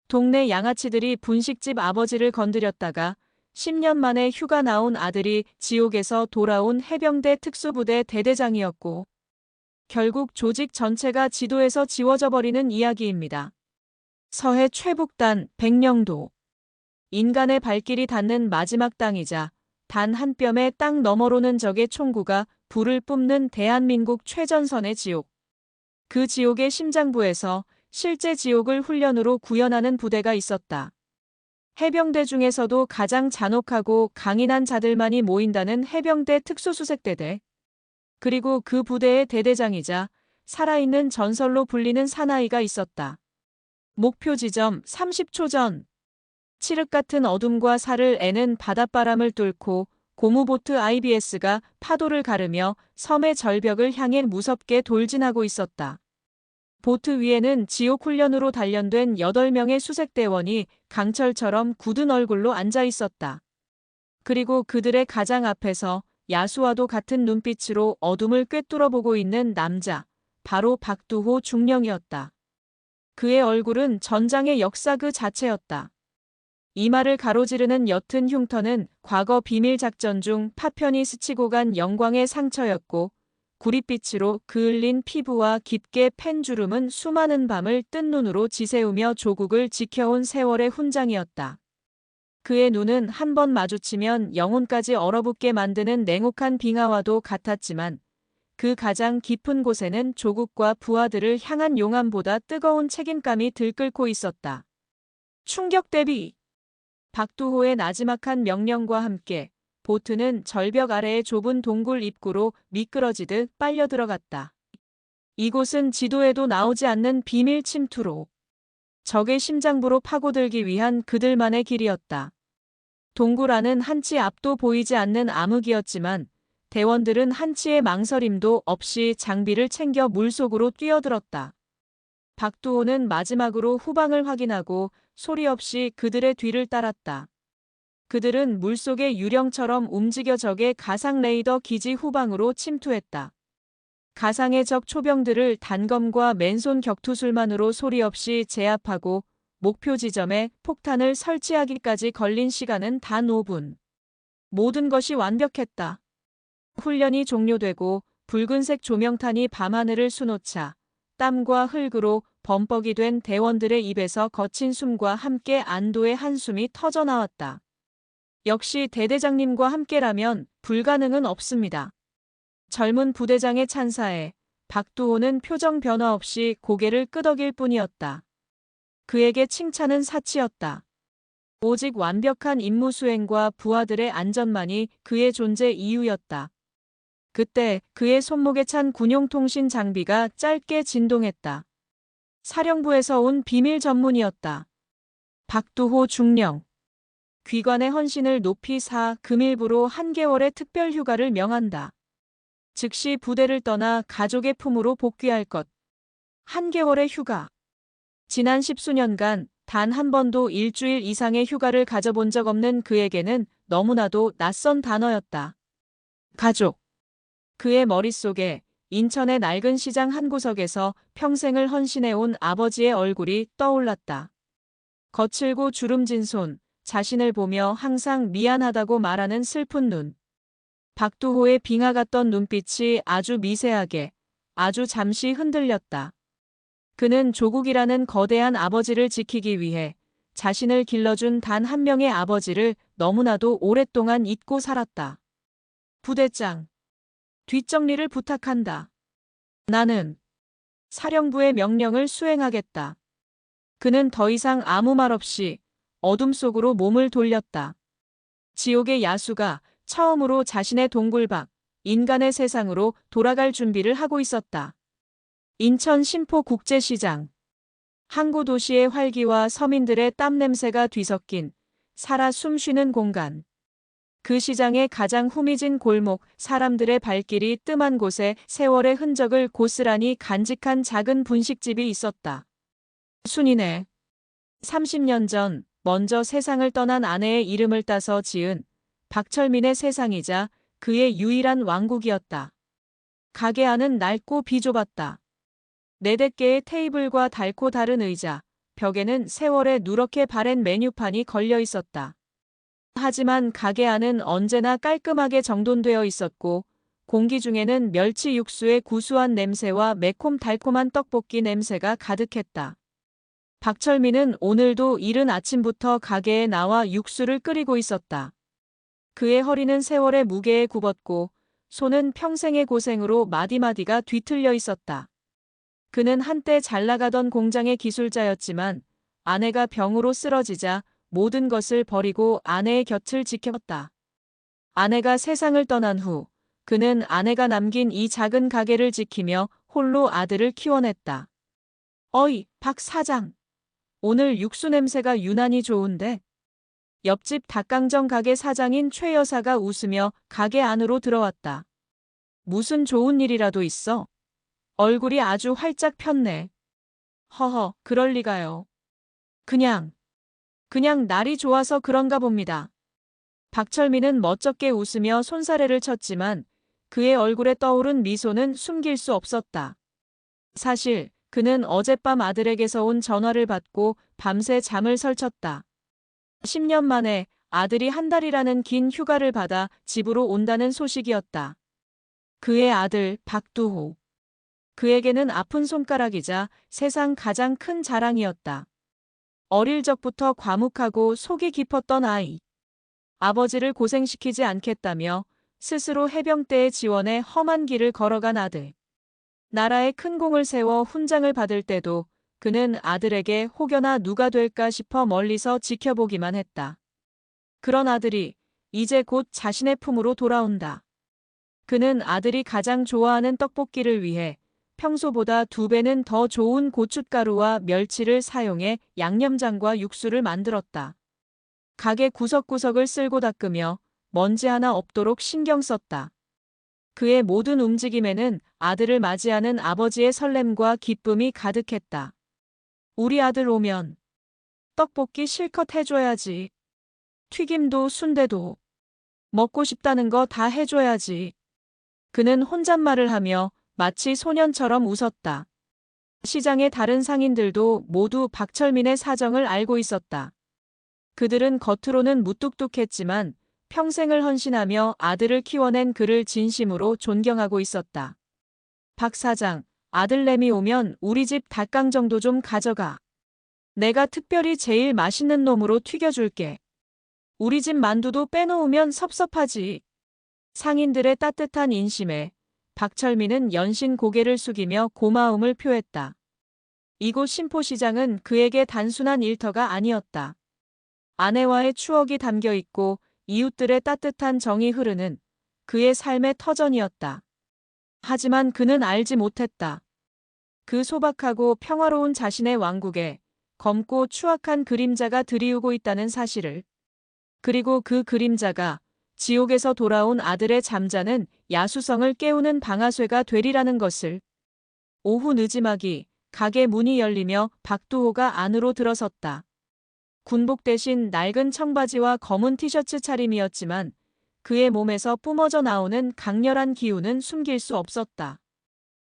동네 양아치들이 분식집 아버지를 건드렸다가 10년 만에 휴가 나온 아들이 지옥에서 돌아온 해병대 특수부대 대대장이었고 결국 조직 전체가 지도에서 지워져 버리는 이야기입니다. 서해 최북단 백령도. 인간의 발길이 닿는 마지막 땅이자 단 한 뼘의 땅 너머로는 적의 총구가 불을 뿜는 대한민국 최전선의 지옥. 그 지옥의 심장부에서 실제 지옥을 훈련으로 구현하는 부대가 있었다. 해병대 중에서도 가장 잔혹하고 강인한 자들만이 모인다는 해병대 특수수색대대. 그리고 그 부대의 대대장이자 살아있는 전설로 불리는 사나이가 있었다. 목표 지점 30초 전. 칠흑 같은 어둠과 살을 애는 바닷바람을 뚫고 고무보트 IBS가 파도를 가르며 섬의 절벽을 향해 무섭게 돌진하고 있었다. 보트 위에는 지옥 훈련으로 단련된 8명의 수색대원이 강철처럼 굳은 얼굴로 앉아 있었다. 그리고 그들의 가장 앞에서 야수와도 같은 눈빛으로 어둠을 꿰뚫어보고 있는 남자, 바로 박두호 중령이었다. 그의 얼굴은 전장의 역사 그 자체였다. 이마를 가로지르는 옅은 흉터는 과거 비밀작전 중 파편이 스치고 간 영광의 상처였고 구릿빛으로 그을린 피부와 깊게 팬 주름은 수많은 밤을 뜬 눈으로 지새우며 조국을 지켜온 세월의 훈장이었다. 그의 눈은 한 번 마주치면 영혼까지 얼어붙게 만드는 냉혹한 빙하와도 같았지만 그 가장 깊은 곳에는 조국과 부하들을 향한 용암보다 뜨거운 책임감이 들끓고 있었다. 충격 대비. 박두호의 나지막한 명령과 함께 보트는 절벽 아래의 좁은 동굴 입구로 미끄러지듯 빨려 들어갔다. 이곳은 지도에도 나오지 않는 비밀 침투로 적의 심장부로 파고들기 위한 그들만의 길이었다. 동굴 안은 한치 앞도 보이지 않는 암흑이었지만 대원들은 한치의 망설임도 없이 장비를 챙겨 물속으로 뛰어들었다. 박두호는 마지막으로 후방을 확인하고 소리 없이 그들의 뒤를 따랐다. 그들은 물속의 유령처럼 움직여 적의 가상 레이더 기지 후방으로 침투했다. 가상의 적 초병들을 단검과 맨손 격투술만으로 소리 없이 제압하고 목표 지점에 폭탄을 설치하기까지 걸린 시간은 단 5분. 모든 것이 완벽했다. 훈련이 종료되고 붉은색 조명탄이 밤하늘을 수놓자 땀과 흙으로 범벅이 된 대원들의 입에서 거친 숨과 함께 안도의 한숨이 터져나왔다. 역시 대대장님과 함께라면 불가능은 없습니다. 젊은 부대장의 찬사에 박두호는 표정 변화 없이 고개를 끄덕일 뿐이었다. 그에게 칭찬은 사치였다. 오직 완벽한 임무 수행과 부하들의 안전만이 그의 존재 이유였다. 그때 그의 손목에 찬 군용통신 장비가 짧게 진동했다. 사령부에서 온 비밀 전문이었다. 박두호 중령. 귀관의 헌신을 높이 사 금일부로 한 개월의 특별 휴가를 명한다. 즉시 부대를 떠나 가족의 품으로 복귀할 것. 한 개월의 휴가. 지난 10수년간 단 한 번도 일주일 이상의 휴가를 가져본 적 없는 그에게는 너무나도 낯선 단어였다. 가족. 그의 머릿속에 인천의 낡은 시장 한 구석에서 평생을 헌신해온 아버지의 얼굴이 떠올랐다. 거칠고 주름진 손, 자신을 보며 항상 미안하다고 말하는 슬픈 눈. 박두호의 빙하 같던 눈빛이 아주 미세하게, 아주 잠시 흔들렸다. 그는 조국이라는 거대한 아버지를 지키기 위해 자신을 길러준 단 한 명의 아버지를 너무나도 오랫동안 잊고 살았다. 부대장. 뒷정리를 부탁한다. 나는 사령부의 명령을 수행하겠다. 그는 더 이상 아무 말 없이 어둠 속으로 몸을 돌렸다. 지옥의 야수가 처음으로 자신의 동굴 밖, 인간의 세상으로 돌아갈 준비를 하고 있었다. 인천 신포국제시장. 항구 도시의 활기와 서민들의 땀 냄새가 뒤섞인 살아 숨쉬는 공간. 그 시장의 가장 후미진 골목, 사람들의 발길이 뜸한 곳에 세월의 흔적을 고스란히 간직한 작은 분식집이 있었다. 순이네. 30년 전 먼저 세상을 떠난 아내의 이름을 따서 지은 박철민의 세상이자 그의 유일한 왕국이었다. 가게 안은 낡고 비좁았다. 4-4개의 테이블과 닳고 다른 의자, 벽에는 세월에 누렇게 바랜 메뉴판이 걸려 있었다. 하지만 가게 안은 언제나 깔끔하게 정돈되어 있었고 공기 중에는 멸치 육수의 구수한 냄새와 매콤달콤한 떡볶이 냄새가 가득했다. 박철민은 오늘도 이른 아침부터 가게에 나와 육수를 끓이고 있었다. 그의 허리는 세월의 무게에 굽었고 손은 평생의 고생으로 마디마디가 뒤틀려 있었다. 그는 한때 잘 나가던 공장의 기술자였지만 아내가 병으로 쓰러지자 모든 것을 버리고 아내의 곁을 지켰다. 아내가 세상을 떠난 후 그는 아내가 남긴 이 작은 가게를 지키며 홀로 아들을 키워냈다. 어이, 박 사장. 오늘 육수 냄새가 유난히 좋은데? 옆집 닭강정 가게 사장인 최 여사가 웃으며 가게 안으로 들어왔다. 무슨 좋은 일이라도 있어? 얼굴이 아주 활짝 폈네. 허허, 그럴 리가요. 그냥 날이 좋아서 그런가 봅니다. 박철민은 멋쩍게 웃으며 손사래를 쳤지만 그의 얼굴에 떠오른 미소는 숨길 수 없었다. 사실 그는 어젯밤 아들에게서 온 전화를 받고 밤새 잠을 설쳤다. 10년 만에 아들이 한 달이라는 긴 휴가를 받아 집으로 온다는 소식이었다. 그의 아들 박두호. 그에게는 아픈 손가락이자 세상 가장 큰 자랑이었다. 어릴 적부터 과묵하고 속이 깊었던 아이. 아버지를 고생시키지 않겠다며 스스로 해병대에 지원해 험한 길을 걸어간 아들. 나라에 큰 공을 세워 훈장을 받을 때도 그는 아들에게 혹여나 누가 될까 싶어 멀리서 지켜보기만 했다. 그런 아들이 이제 곧 자신의 품으로 돌아온다. 그는 아들이 가장 좋아하는 떡볶이를 위해 평소보다 2배는 더 좋은 고춧가루와 멸치를 사용해 양념장과 육수를 만들었다. 가게 구석구석을 쓸고 닦으며 먼지 하나 없도록 신경 썼다. 그의 모든 움직임에는 아들을 맞이하는 아버지의 설렘과 기쁨이 가득했다. 우리 아들 오면 떡볶이 실컷 해줘야지. 튀김도 순대도 먹고 싶다는 거 다 해줘야지. 그는 혼잣말을 하며 마치 소년처럼 웃었다. 시장의 다른 상인들도 모두 박철민의 사정을 알고 있었다. 그들은 겉으로는 무뚝뚝했지만 평생을 헌신하며 아들을 키워낸 그를 진심으로 존경하고 있었다. 박 사장, 아들내미 오면 우리 집 닭강정도 좀 가져가. 내가 특별히 제일 맛있는 놈으로 튀겨줄게. 우리 집 만두도 빼놓으면 섭섭하지. 상인들의 따뜻한 인심에 박철민은 연신 고개를 숙이며 고마움을 표했다. 이곳 신포시장은 그에게 단순한 일터가 아니었다. 아내와의 추억이 담겨 있고 이웃들의 따뜻한 정이 흐르는 그의 삶의 터전이었다. 하지만 그는 알지 못했다. 그 소박하고 평화로운 자신의 왕국에 검고 추악한 그림자가 드리우고 있다는 사실을. 그리고 그 그림자가 지옥에서 돌아온 아들의 잠자는 야수성을 깨우는 방아쇠가 되리라는 것을. 오후 늦지막이 가게 문이 열리며 박두호가 안으로 들어섰다. 군복 대신 낡은 청바지와 검은 티셔츠 차림이었지만 그의 몸에서 뿜어져 나오는 강렬한 기운은 숨길 수 없었다.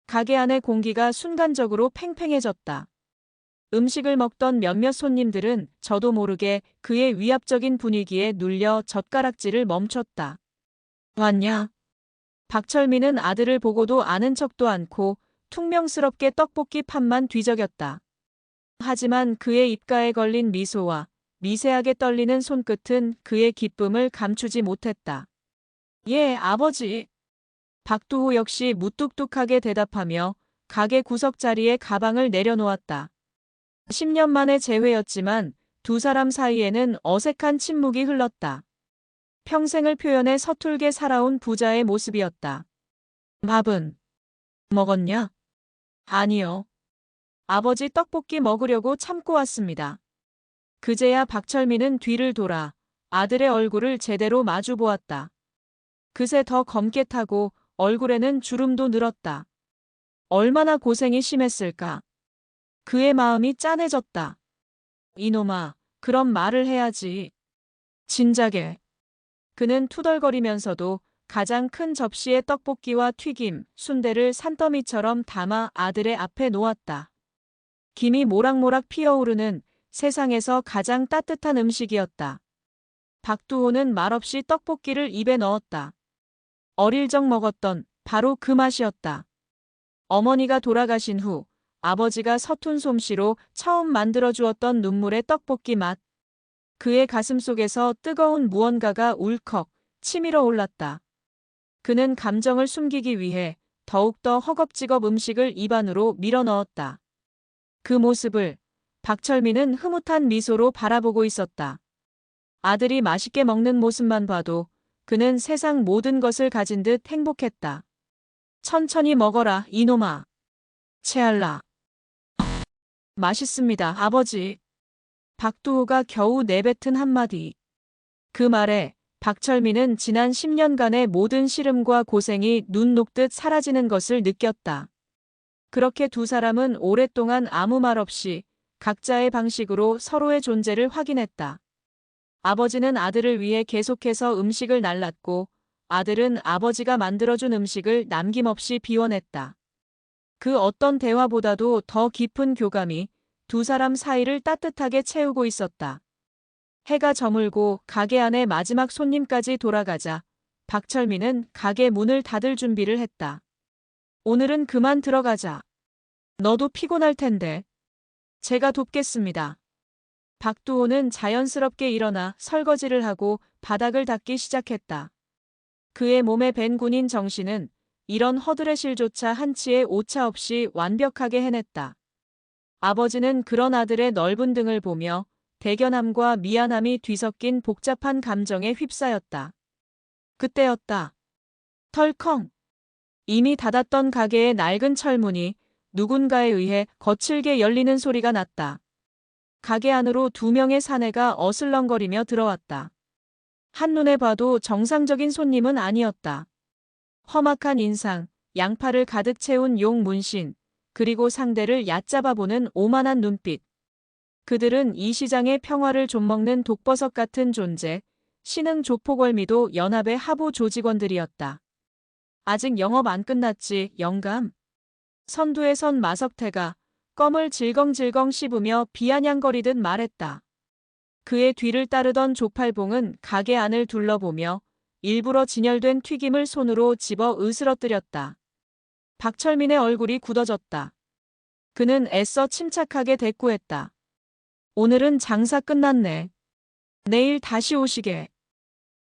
가게 안의 공기가 순간적으로 팽팽해졌다. 음식을 먹던 몇몇 손님들은 저도 모르게 그의 위압적인 분위기에 눌려 젓가락질을 멈췄다. 왔냐? 박철민은 아들을 보고도 아는 척도 않고 퉁명스럽게 떡볶이 판만 뒤적였다. 하지만 그의 입가에 걸린 미소와 미세하게 떨리는 손끝은 그의 기쁨을 감추지 못했다. 예, 아버지. 박두호 역시 무뚝뚝하게 대답하며 가게 구석자리에 가방을 내려놓았다. 10년 만의 재회였지만 두 사람 사이에는 어색한 침묵이 흘렀다. 평생을 표현해 서툴게 살아온 부자의 모습이었다. 밥은 먹었냐? 아니요. 아버지 떡볶이 먹으려고 참고 왔습니다. 그제야 박철민은 뒤를 돌아 아들의 얼굴을 제대로 마주 보았다. 그새 더 검게 타고 얼굴에는 주름도 늘었다. 얼마나 고생이 심했을까? 그의 마음이 짠해졌다. 이놈아, 그런 말을 해야지. 진작에. 그는 투덜거리면서도 가장 큰 접시의 떡볶이와 튀김, 순대를 산더미처럼 담아 아들의 앞에 놓았다. 김이 모락모락 피어오르는 세상에서 가장 따뜻한 음식이었다. 박두호는 말없이 떡볶이를 입에 넣었다. 어릴 적 먹었던 바로 그 맛이었다. 어머니가 돌아가신 후 아버지가 서툰 솜씨로 처음 만들어주었던 눈물의 떡볶이 맛. 그의 가슴속에서 뜨거운 무언가가 울컥 치밀어 올랐다. 그는 감정을 숨기기 위해 더욱더 허겁지겁 음식을 입안으로 밀어 넣었다. 그 모습을 박철민은 흐뭇한 미소로 바라보고 있었다. 아들이 맛있게 먹는 모습만 봐도 그는 세상 모든 것을 가진 듯 행복했다. 천천히 먹어라, 이놈아. 채알라. 맛있습니다, 아버지. 박두호가 겨우 내뱉은 한마디. 그 말에 박철민은 지난 10년간의 모든 시름과 고생이 눈 녹듯 사라지는 것을 느꼈다. 그렇게 두 사람은 오랫동안 아무 말 없이 각자의 방식으로 서로의 존재를 확인했다. 아버지는 아들을 위해 계속해서 음식을 날랐고 아들은 아버지가 만들어준 음식을 남김없이 비워냈다. 그 어떤 대화보다도 더 깊은 교감이 두 사람 사이를 따뜻하게 채우고 있었다. 해가 저물고 가게 안에 마지막 손님까지 돌아가자 박철민은 가게 문을 닫을 준비를 했다. 오늘은 그만 들어가자. 너도 피곤할 텐데. 제가 돕겠습니다. 박두호는 자연스럽게 일어나 설거지를 하고 바닥을 닦기 시작했다. 그의 몸에 밴 군인 정신은 이런 허드레실조차 한치의 오차 없이 완벽하게 해냈다. 아버지는 그런 아들의 넓은 등을 보며 대견함과 미안함이 뒤섞인 복잡한 감정에 휩싸였다. 그때였다. 털컹. 이미 닫았던 가게의 낡은 철문이 누군가에 의해 거칠게 열리는 소리가 났다. 가게 안으로 두 명의 사내가 어슬렁거리며 들어왔다. 한눈에 봐도 정상적인 손님은 아니었다. 험악한 인상, 양팔을 가득 채운 용 문신, 그리고 상대를 얕잡아보는 오만한 눈빛. 그들은 이 시장의 평화를 좀먹는 독버섯 같은 존재, 신흥 조폭월미도 연합의 하부 조직원들이었다. 아직 영업 안 끝났지, 영감. 선두에 선 마석태가 껌을 질겅질겅 씹으며 비아냥거리듯 말했다. 그의 뒤를 따르던 조팔봉은 가게 안을 둘러보며 일부러 진열된 튀김을 손으로 집어 으스러뜨렸다. 박철민의 얼굴이 굳어졌다. 그는 애써 침착하게 대꾸했다. 오늘은 장사 끝났네. 내일 다시 오시게.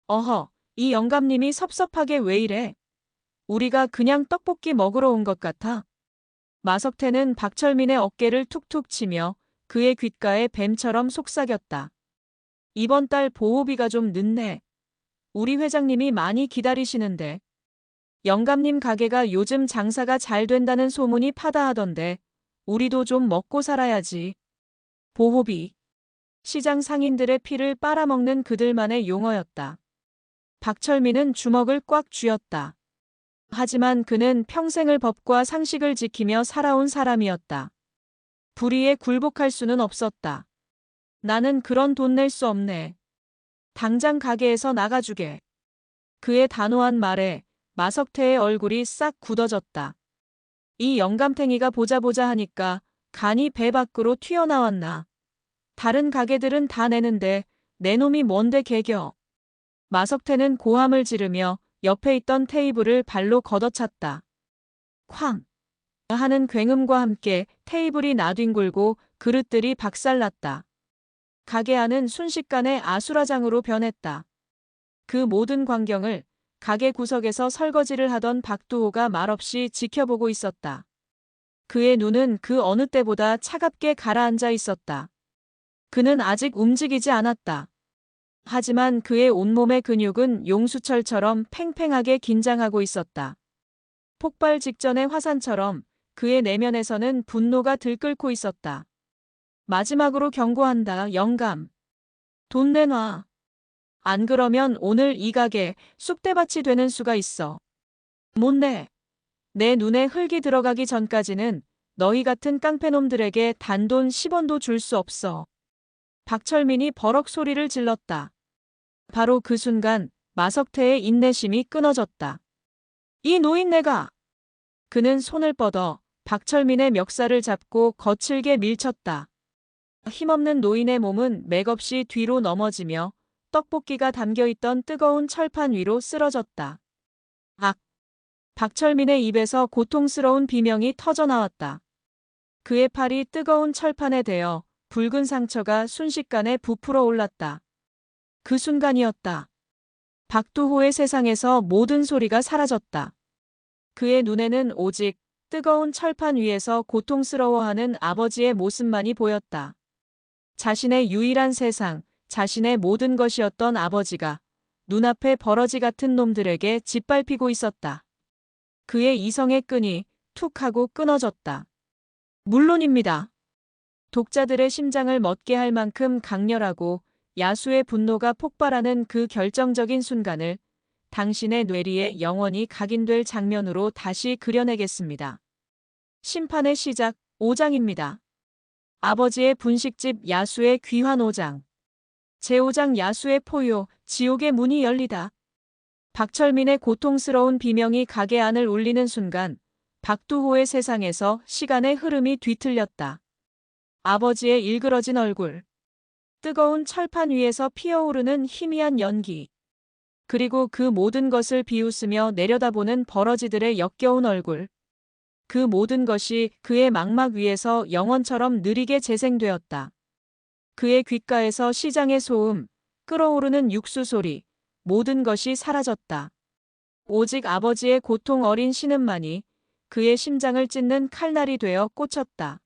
어허, 이 영감님이 섭섭하게 왜 이래? 우리가 그냥 떡볶이 먹으러 온 것 같아. 마석태는 박철민의 어깨를 툭툭 치며 그의 귓가에 뱀처럼 속삭였다. 이번 달 보호비가 좀 늦네. 우리 회장님이 많이 기다리시는데. 영감님 가게가 요즘 장사가 잘 된다는 소문이 파다하던데 우리도 좀 먹고 살아야지. 보호비. 시장 상인들의 피를 빨아먹는 그들만의 용어였다. 박철민은 주먹을 꽉 쥐었다. 하지만 그는 평생을 법과 상식을 지키며 살아온 사람이었다. 불의에 굴복할 수는 없었다. 나는 그런 돈 낼 수 없네. 당장 가게에서 나가주게. 그의 단호한 말에 마석태의 얼굴이 싹 굳어졌다. 이 영감탱이가 보자 하니까 간이 배 밖으로 튀어나왔나. 다른 가게들은 다 내는데 내 놈이 뭔데 개겨. 마석태는 고함을 지르며 옆에 있던 테이블을 발로 걷어찼다. 쾅! 하는 굉음과 함께 테이블이 나뒹굴고 그릇들이 박살났다. 가게 안은 순식간에 아수라장으로 변했다. 그 모든 광경을 가게 구석에서 설거지를 하던 박두호가 말없이 지켜보고 있었다. 그의 눈은 그 어느 때보다 차갑게 가라앉아 있었다. 그는 아직 움직이지 않았다. 하지만 그의 온몸의 근육은 용수철처럼 팽팽하게 긴장하고 있었다. 폭발 직전의 화산처럼 그의 내면에서는 분노가 들끓고 있었다. 마지막으로 경고한다, 영감. 돈 내놔. 안 그러면 오늘 이 가게 쑥대밭이 되는 수가 있어. 못 내. 내 눈에 흙이 들어가기 전까지는 너희 같은 깡패놈들에게 단돈 10원도 줄 수 없어. 박철민이 버럭 소리를 질렀다. 바로 그 순간 마석태의 인내심이 끊어졌다. 이 노인네가! 그는 손을 뻗어 박철민의 멱살을 잡고 거칠게 밀쳤다. 힘없는 노인의 몸은 맥없이 뒤로 넘어지며 떡볶이가 담겨있던 뜨거운 철판 위로 쓰러졌다. 악! 박철민의 입에서 고통스러운 비명이 터져나왔다. 그의 팔이 뜨거운 철판에 대어 붉은 상처가 순식간에 부풀어 올랐다. 그 순간이었다. 박두호의 세상에서 모든 소리가 사라졌다. 그의 눈에는 오직 뜨거운 철판 위에서 고통스러워하는 아버지의 모습만이 보였다. 자신의 유일한 세상, 자신의 모든 것이었던 아버지가 눈앞에 버러지 같은 놈들에게 짓밟히고 있었다. 그의 이성의 끈이 툭 하고 끊어졌다. 물론입니다. 독자들의 심장을 멎게 할 만큼 강렬하고 야수의 분노가 폭발하는 그 결정적인 순간을 당신의 뇌리에 영원히 각인될 장면으로 다시 그려내겠습니다. 심판의 시작 5장입니다. 아버지의 분식집 야수의 귀환 5장. 제5장 야수의 포효, 지옥의 문이 열리다. 박철민의 고통스러운 비명이 가게 안을 울리는 순간 박두호의 세상에서 시간의 흐름이 뒤틀렸다. 아버지의 일그러진 얼굴. 뜨거운 철판 위에서 피어오르는 희미한 연기. 그리고 그 모든 것을 비웃으며 내려다보는 버러지들의 역겨운 얼굴. 그 모든 것이 그의 망막 위에서 영원처럼 느리게 재생되었다. 그의 귓가에서 시장의 소음, 끓어오르는 육수 소리, 모든 것이 사라졌다. 오직 아버지의 고통 어린 신음만이 그의 심장을 찢는 칼날이 되어 꽂혔다.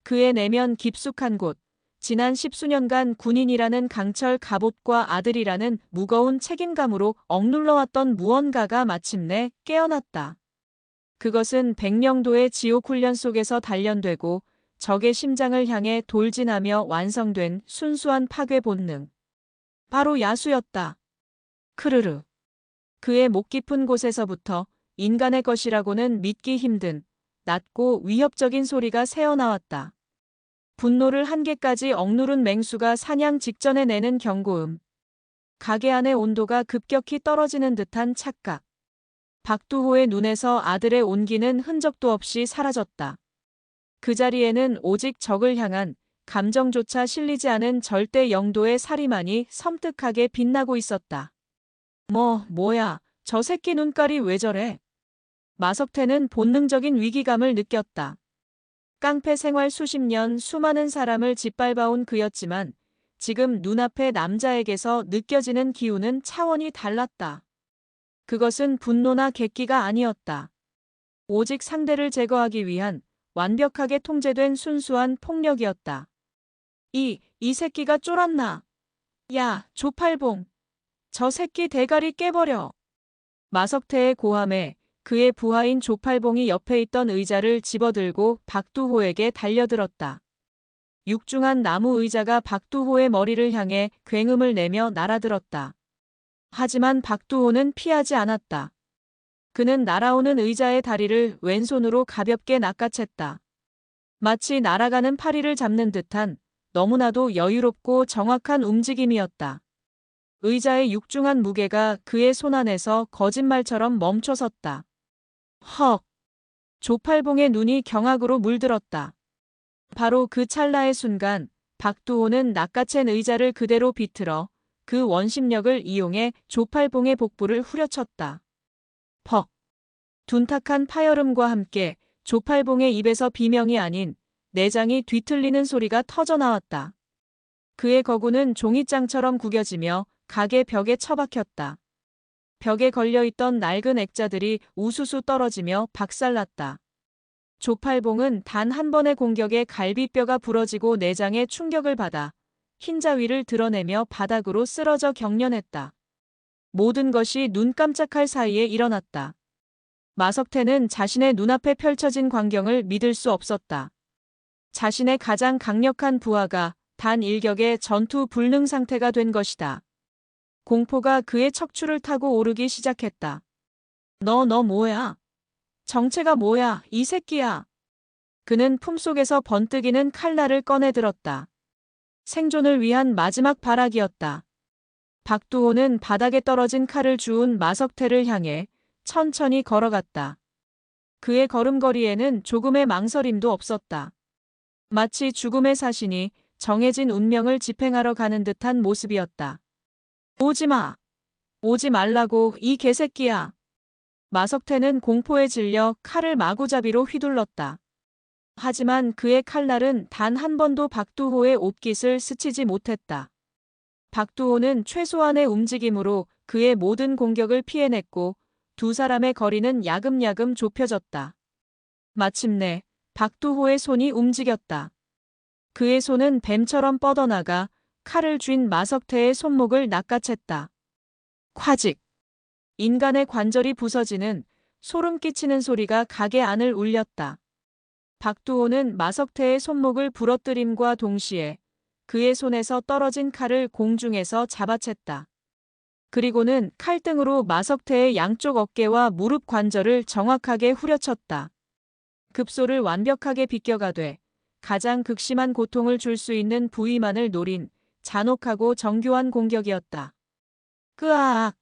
그의 내면 깊숙한 곳, 지난 10수년간 군인이라는 강철 갑옷과 아들이라는 무거운 책임감으로 억눌러왔던 무언가가 마침내 깨어났다. 그것은 백령도의 지옥 훈련 속에서 단련되고 적의 심장을 향해 돌진하며 완성된 순수한 파괴 본능. 바로 야수였다. 크르르. 그의 목 깊은 곳에서부터 인간의 것이라고는 믿기 힘든 낮고 위협적인 소리가 새어나왔다. 분노를 한계까지 억누른 맹수가 사냥 직전에 내는 경고음. 가게 안의 온도가 급격히 떨어지는 듯한 착각. 박두호의 눈에서 아들의 온기는 흔적도 없이 사라졌다. 그 자리에는 오직 적을 향한 감정조차 실리지 않은 절대 영도의 사리만이 섬뜩하게 빛나고 있었다. 뭐야, 저 새끼 눈깔이 왜 저래? 마석태는 본능적인 위기감을 느꼈다. 깡패 생활 수십 년 수많은 사람을 짓밟아온 그였지만 지금 눈앞의 남자에게서 느껴지는 기운은 차원이 달랐다. 그것은 분노나 객기가 아니었다. 오직 상대를 제거하기 위한 완벽하게 통제된 순수한 폭력이었다. 이 새끼가 쫄았나? 야, 조팔봉. 저 새끼 대가리 깨버려. 마석태의 고함에 그의 부하인 조팔봉이 옆에 있던 의자를 집어들고 박두호에게 달려들었다. 육중한 나무 의자가 박두호의 머리를 향해 굉음을 내며 날아들었다. 하지만 박두호는 피하지 않았다. 그는 날아오는 의자의 다리를 왼손으로 가볍게 낚아챘다. 마치 날아가는 파리를 잡는 듯한 너무나도 여유롭고 정확한 움직임이었다. 의자의 육중한 무게가 그의 손 안에서 거짓말처럼 멈춰섰다. 헉! 조팔봉의 눈이 경악으로 물들었다. 바로 그 찰나의 순간 박두호는 낚아챈 의자를 그대로 비틀어 그 원심력을 이용해 조팔봉의 복부를 후려쳤다. 퍽! 둔탁한 파열음과 함께 조팔봉의 입에서 비명이 아닌 내장이 뒤틀리는 소리가 터져나왔다. 그의 거구는 종이장처럼 구겨지며 가게 벽에 처박혔다. 벽에 걸려있던 낡은 액자들이 우수수 떨어지며 박살났다. 조팔봉은 단 한 번의 공격에 갈비뼈가 부러지고 내장에 충격을 받아 흰자위를 드러내며 바닥으로 쓰러져 경련했다. 모든 것이 눈 깜짝할 사이에 일어났다. 마석태는 자신의 눈앞에 펼쳐진 광경을 믿을 수 없었다. 자신의 가장 강력한 부하가 단 일격의 전투 불능 상태가 된 것이다. 공포가 그의 척추를 타고 오르기 시작했다. 너 뭐야? 정체가 뭐야, 이 새끼야? 그는 품속에서 번뜩이는 칼날을 꺼내 들었다. 생존을 위한 마지막 발악이었다. 박두호는 바닥에 떨어진 칼을 주운 마석태를 향해 천천히 걸어갔다. 그의 걸음걸이에는 조금의 망설임도 없었다. 마치 죽음의 사신이 정해진 운명을 집행하러 가는 듯한 모습이었다. 오지 마! 오지 말라고, 이 개새끼야! 마석태는 공포에 질려 칼을 마구잡이로 휘둘렀다. 하지만 그의 칼날은 단 한 번도 박두호의 옷깃을 스치지 못했다. 박두호는 최소한의 움직임으로 그의 모든 공격을 피해냈고 두 사람의 거리는 야금야금 좁혀졌다. 마침내 박두호의 손이 움직였다. 그의 손은 뱀처럼 뻗어나가 칼을 쥔 마석태의 손목을 낚아챘다. 콰직! 인간의 관절이 부서지는 소름 끼치는 소리가 가게 안을 울렸다. 박두호는 마석태의 손목을 부러뜨림과 동시에 그의 손에서 떨어진 칼을 공중에서 잡아챘다. 그리고는 칼등으로 마석태의 양쪽 어깨와 무릎 관절을 정확하게 후려쳤다. 급소를 완벽하게 비껴가되 가장 극심한 고통을 줄 수 있는 부위만을 노린 잔혹하고 정교한 공격이었다. 끄아악!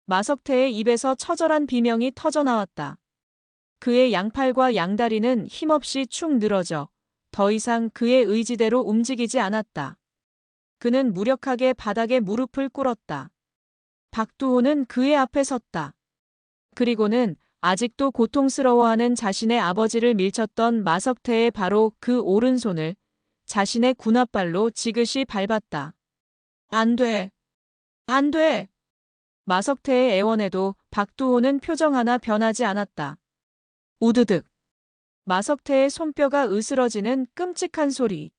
마석태의 입에서 처절한 비명이 터져나왔다. 그의 양팔과 양다리는 힘없이 축 늘어져 더 이상 그의 의지대로 움직이지 않았다. 그는 무력하게 바닥에 무릎을 꿇었다. 박두호는 그의 앞에 섰다. 그리고는 아직도 고통스러워하는 자신의 아버지를 밀쳤던 마석태의 바로 그 오른손을 자신의 군홧발로 지그시 밟았다. 안 돼! 안 돼! 마석태의 애원에도 박두호는 표정 하나 변하지 않았다. 우드득. 마석태의 손뼈가 으스러지는 끔찍한 소리.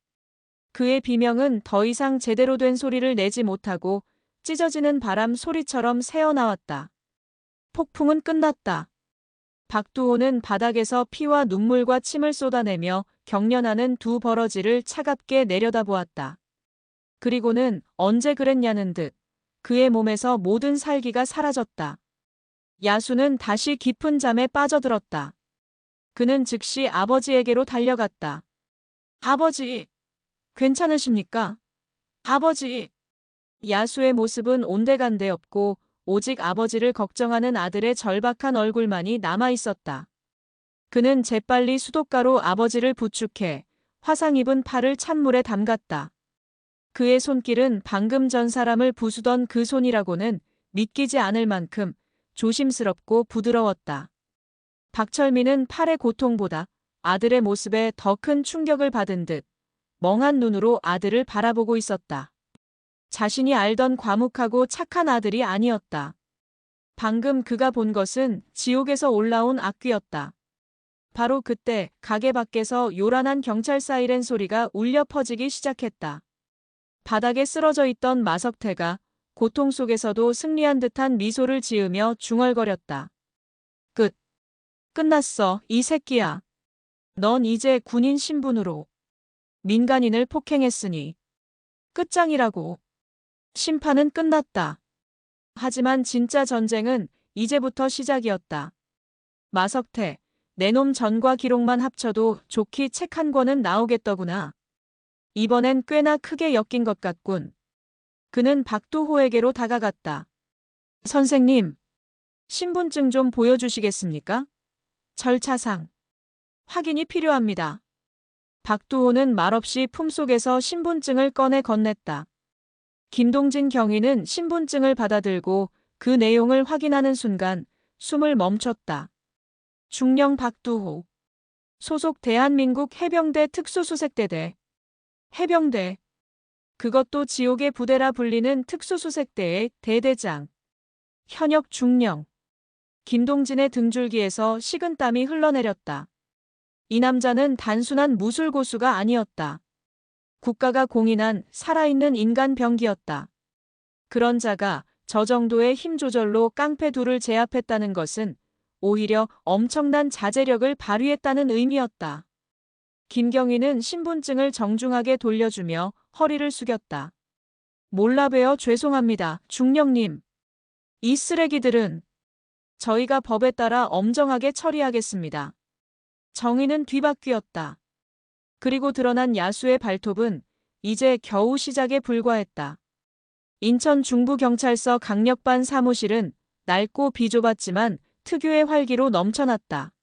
그의 비명은 더 이상 제대로 된 소리를 내지 못하고 찢어지는 바람 소리처럼 새어나왔다. 폭풍은 끝났다. 박두호는 바닥에서 피와 눈물과 침을 쏟아내며 경련하는 두 버러지를 차갑게 내려다보았다. 그리고는 언제 그랬냐는 듯 그의 몸에서 모든 살기가 사라졌다. 야수는 다시 깊은 잠에 빠져들었다. 그는 즉시 아버지에게로 달려갔다. 아버지, 괜찮으십니까? 아버지. 야수의 모습은 온데간데 없고 오직 아버지를 걱정하는 아들의 절박한 얼굴만이 남아있었다. 그는 재빨리 수도가로 아버지를 부축해 화상 입은 팔을 찬물에 담갔다. 그의 손길은 방금 전 사람을 부수던 그 손이라고는 믿기지 않을 만큼 조심스럽고 부드러웠다. 박철민은 팔의 고통보다 아들의 모습에 더 큰 충격을 받은 듯 멍한 눈으로 아들을 바라보고 있었다. 자신이 알던 과묵하고 착한 아들이 아니었다. 방금 그가 본 것은 지옥에서 올라온 악귀였다. 바로 그때 가게 밖에서 요란한 경찰 사이렌 소리가 울려 퍼지기 시작했다. 바닥에 쓰러져 있던 마석태가 고통 속에서도 승리한 듯한 미소를 지으며 중얼거렸다. 끝. 끝났어, 이 새끼야. 넌 이제 군인 신분으로 민간인을 폭행했으니 끝장이라고. 심판은 끝났다. 하지만 진짜 전쟁은 이제부터 시작이었다. 마석태, 내놈 전과 기록만 합쳐도 좋게 책 한 권은 나오겠더구나. 이번엔 꽤나 크게 엮인 것 같군. 그는 박두호에게로 다가갔다. 선생님, 신분증 좀 보여주시겠습니까? 절차상 확인이 필요합니다. 박두호는 말없이 품속에서 신분증을 꺼내 건넸다. 김동진 경위는 신분증을 받아들고 그 내용을 확인하는 순간 숨을 멈췄다. 중령 박두호. 소속 대한민국 해병대 특수수색대대. 해병대. 그것도 지옥의 부대라 불리는 특수수색대의 대대장. 현역 중령. 김동진의 등줄기에서 식은땀이 흘러내렸다. 이 남자는 단순한 무술고수가 아니었다. 국가가 공인한 살아있는 인간 병기였다. 그런 자가 저 정도의 힘 조절로 깡패 둘을 제압했다는 것은 오히려 엄청난 자제력을 발휘했다는 의미였다. 김경희는 신분증을 정중하게 돌려주며 허리를 숙였다. 몰라 뵈어 죄송합니다, 중령님. 이 쓰레기들은 저희가 법에 따라 엄정하게 처리하겠습니다. 정의는 뒤바뀌었다. 그리고 드러난 야수의 발톱은 이제 겨우 시작에 불과했다. 인천 중부경찰서 강력반 사무실은 낡고 비좁았지만 특유의 활기로 넘쳐났다.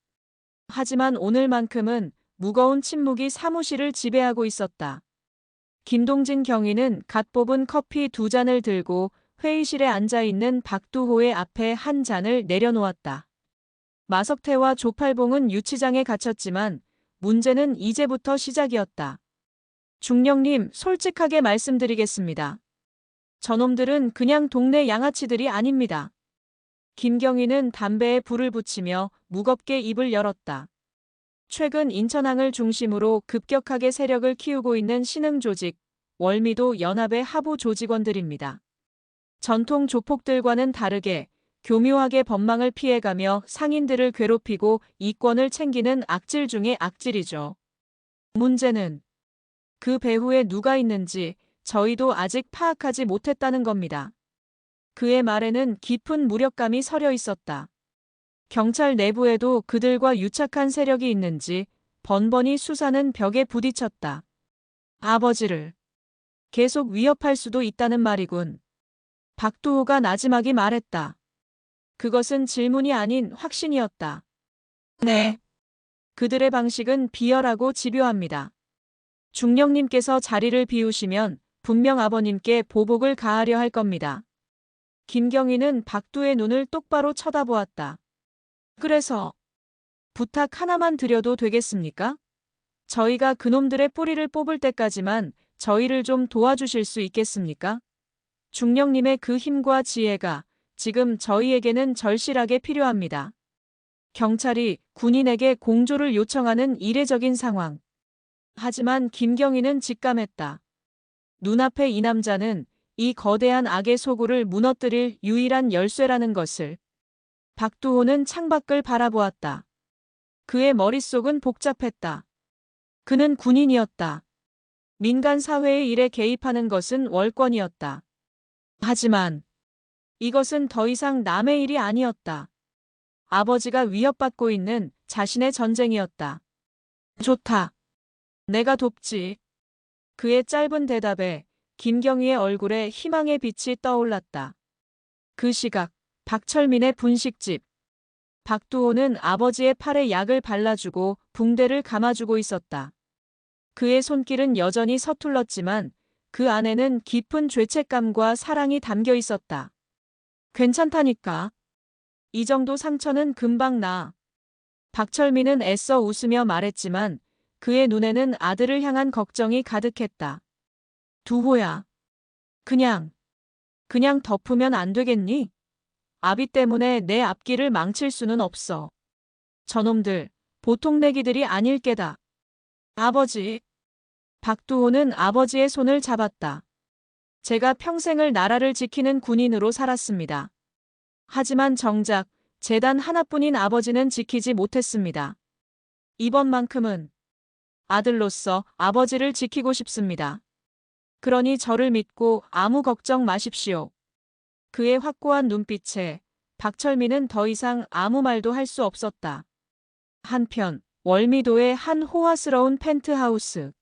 하지만 오늘만큼은 무거운 침묵이 사무실을 지배하고 있었다. 김동진 경위는 갓 뽑은 커피 2잔을 들고 회의실에 앉아있는 박두호의 앞에 한 잔을 내려놓았다. 마석태와 조팔봉은 유치장에 갇혔지만 문제는 이제부터 시작이었다. 중령님, 솔직하게 말씀드리겠습니다. 저놈들은 그냥 동네 양아치들이 아닙니다. 김경희는 담배에 불을 붙이며 무겁게 입을 열었다. 최근 인천항을 중심으로 급격하게 세력을 키우고 있는 신흥조직, 월미도 연합의 하부 조직원들입니다. 전통 조폭들과는 다르게 교묘하게 법망을 피해가며 상인들을 괴롭히고 이권을 챙기는 악질 중의 악질이죠. 문제는 그 배후에 누가 있는지 저희도 아직 파악하지 못했다는 겁니다. 그의 말에는 깊은 무력감이 서려 있었다. 경찰 내부에도 그들과 유착한 세력이 있는지 번번이 수사는 벽에 부딪혔다. 아버지를 계속 위협할 수도 있다는 말이군. 박두호가 나지막이 말했다. 그것은 질문이 아닌 확신이었다. 네. 그들의 방식은 비열하고 집요합니다. 중령님께서 자리를 비우시면 분명 아버님께 보복을 가하려 할 겁니다. 김경희는 박두의 눈을 똑바로 쳐다보았다. 그래서 부탁 하나만 드려도 되겠습니까? 저희가 그놈들의 뿌리를 뽑을 때까지만 저희를 좀 도와주실 수 있겠습니까? 중령님의 그 힘과 지혜가 지금 저희에게는 절실하게 필요합니다. 경찰이 군인에게 공조를 요청하는 이례적인 상황. 하지만 김경희는 직감했다. 눈앞에 이 남자는 이 거대한 악의 소굴을 무너뜨릴 유일한 열쇠라는 것을. 박두호는 창밖을 바라보았다. 그의 머릿속은 복잡했다. 그는 군인이었다. 민간 사회의 일에 개입하는 것은 월권이었다. 하지만 이것은 더 이상 남의 일이 아니었다. 아버지가 위협받고 있는 자신의 전쟁이었다. 좋다. 내가 돕지. 그의 짧은 대답에 김경희의 얼굴에 희망의 빛이 떠올랐다. 그 시각 박철민의 분식집. 박두호는 아버지의 팔에 약을 발라주고 붕대를 감아주고 있었다. 그의 손길은 여전히 서툴렀지만 그 안에는 깊은 죄책감과 사랑이 담겨 있었다. 괜찮다니까. 이 정도 상처는 금방 나. 박철민은 애써 웃으며 말했지만 그의 눈에는 아들을 향한 걱정이 가득했다. 두호야. 그냥 덮으면 안 되겠니? 아비 때문에 내 앞길을 망칠 수는 없어. 저놈들, 보통 내기들이 아닐 게다. 아버지. 박두호는 아버지의 손을 잡았다. 제가 평생을 나라를 지키는 군인으로 살았습니다. 하지만 정작 제 단 하나뿐인 아버지는 지키지 못했습니다. 이번만큼은 아들로서 아버지를 지키고 싶습니다. 그러니 저를 믿고 아무 걱정 마십시오. 그의 확고한 눈빛에 박철민은 더 이상 아무 말도 할 수 없었다. 한편 월미도의 한 호화스러운 펜트하우스.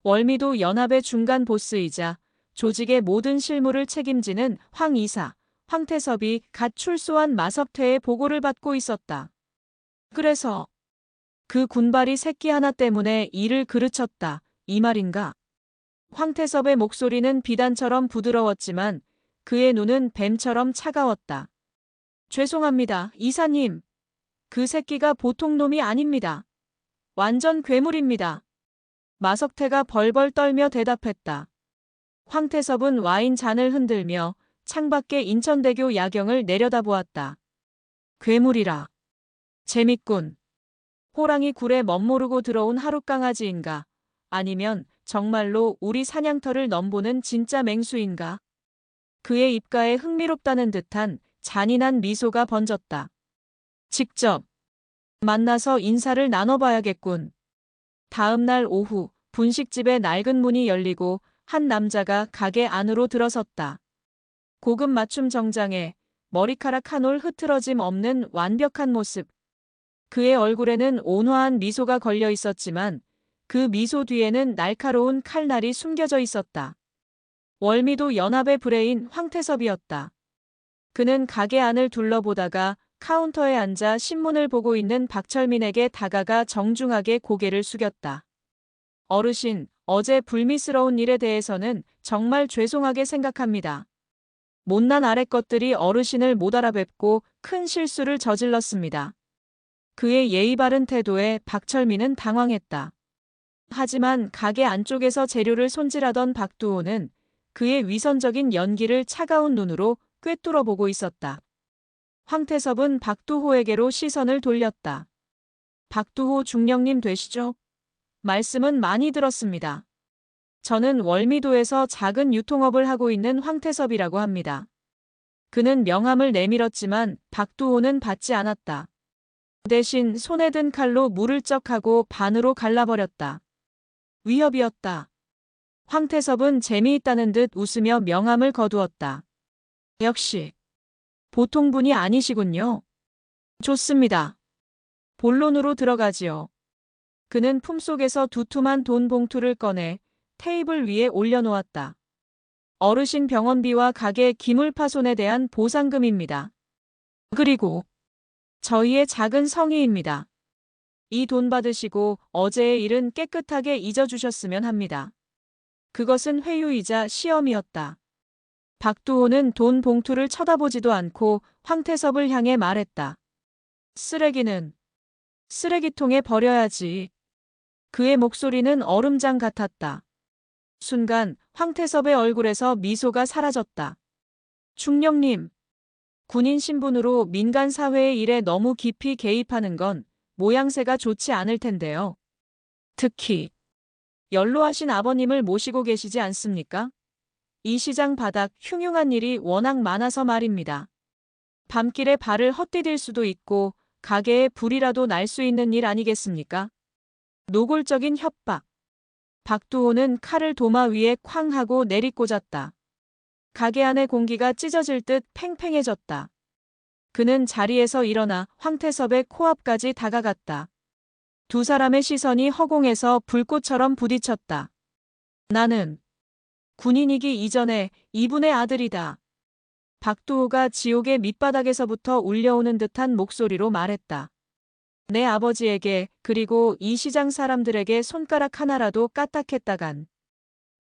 월미도 연합의 중간 보스이자 조직의 모든 실무를 책임지는 황 이사, 황태섭이 갓 출소한 마석태의 보고를 받고 있었다. 그래서 그 군발이 새끼 하나 때문에 일을 그르쳤다. 이 말인가? 황태섭의 목소리는 비단처럼 부드러웠지만 그의 눈은 뱀처럼 차가웠다. 죄송합니다, 이사님. 그 새끼가 보통 놈이 아닙니다. 완전 괴물입니다. 마석태가 벌벌 떨며 대답했다. 황태섭은 와인 잔을 흔들며 창밖의 인천대교 야경을 내려다보았다. 괴물이라. 재밌군. 호랑이 굴에 멋모르고 들어온 하룻강아지인가? 아니면 정말로 우리 사냥터를 넘보는 진짜 맹수인가? 그의 입가에 흥미롭다는 듯한 잔인한 미소가 번졌다. 직접 만나서 인사를 나눠봐야겠군. 다음 날 오후 분식집의 낡은 문이 열리고 한 남자가 가게 안으로 들어섰다. 고급 맞춤 정장에 머리카락 한 올 흐트러짐 없는 완벽한 모습. 그의 얼굴에는 온화한 미소가 걸려 있었지만 그 미소 뒤에는 날카로운 칼날이 숨겨져 있었다. 월미도 연합의 브레인 황태섭이었다. 그는 가게 안을 둘러보다가 카운터에 앉아 신문을 보고 있는 박철민에게 다가가 정중하게 고개를 숙였다. 어르신, 어제 불미스러운 일에 대해서는 정말 죄송하게 생각합니다. 못난 아랫 것들이 어르신을 못 알아뵙고 큰 실수를 저질렀습니다. 그의 예의 바른 태도에 박철민은 당황했다. 하지만 가게 안쪽에서 재료를 손질하던 박두호는 그의 위선적인 연기를 차가운 눈으로 꿰뚫어 보고 있었다. 황태섭은 박두호에게로 시선을 돌렸다. 박두호 중령님 되시죠? 말씀은 많이 들었습니다. 저는 월미도에서 작은 유통업을 하고 있는 황태섭이라고 합니다. 그는 명함을 내밀었지만 박두호는 받지 않았다. 대신 손에 든 칼로 물을 쩍하고 반으로 갈라버렸다. 위협이었다. 황태섭은 재미있다는 듯 웃으며 명함을 거두었다. 역시 보통 분이 아니시군요. 좋습니다. 본론으로 들어가지요. 그는 품속에서 두툼한 돈 봉투를 꺼내 테이블 위에 올려놓았다. 어르신 병원비와 가게 기물 파손에 대한 보상금입니다. 그리고 저희의 작은 성의입니다. 이 돈 받으시고 어제의 일은 깨끗하게 잊어주셨으면 합니다. 그것은 회유이자 시험이었다. 박두호는 돈 봉투를 쳐다보지도 않고 황태섭을 향해 말했다. 쓰레기는 쓰레기통에 버려야지. 그의 목소리는 얼음장 같았다. 순간 황태섭의 얼굴에서 미소가 사라졌다. 중령님, 군인 신분으로 민간 사회의 일에 너무 깊이 개입하는 건 모양새가 좋지 않을 텐데요. 특히 연로하신 아버님을 모시고 계시지 않습니까? 이 시장 바닥 흉흉한 일이 워낙 많아서 말입니다. 밤길에 발을 헛디딜 수도 있고 가게에 불이라도 날 수 있는 일 아니겠습니까? 노골적인 협박. 박두호는 칼을 도마 위에 쾅 하고 내리꽂았다. 가게 안의 공기가 찢어질 듯 팽팽해졌다. 그는 자리에서 일어나 황태섭의 코앞까지 다가갔다. 두 사람의 시선이 허공에서 불꽃처럼 부딪혔다. 나는 군인이기 이전에 이분의 아들이다. 박두호가 지옥의 밑바닥에서부터 울려오는 듯한 목소리로 말했다. 내 아버지에게 그리고 이 시장 사람들에게 손가락 하나라도 까딱했다간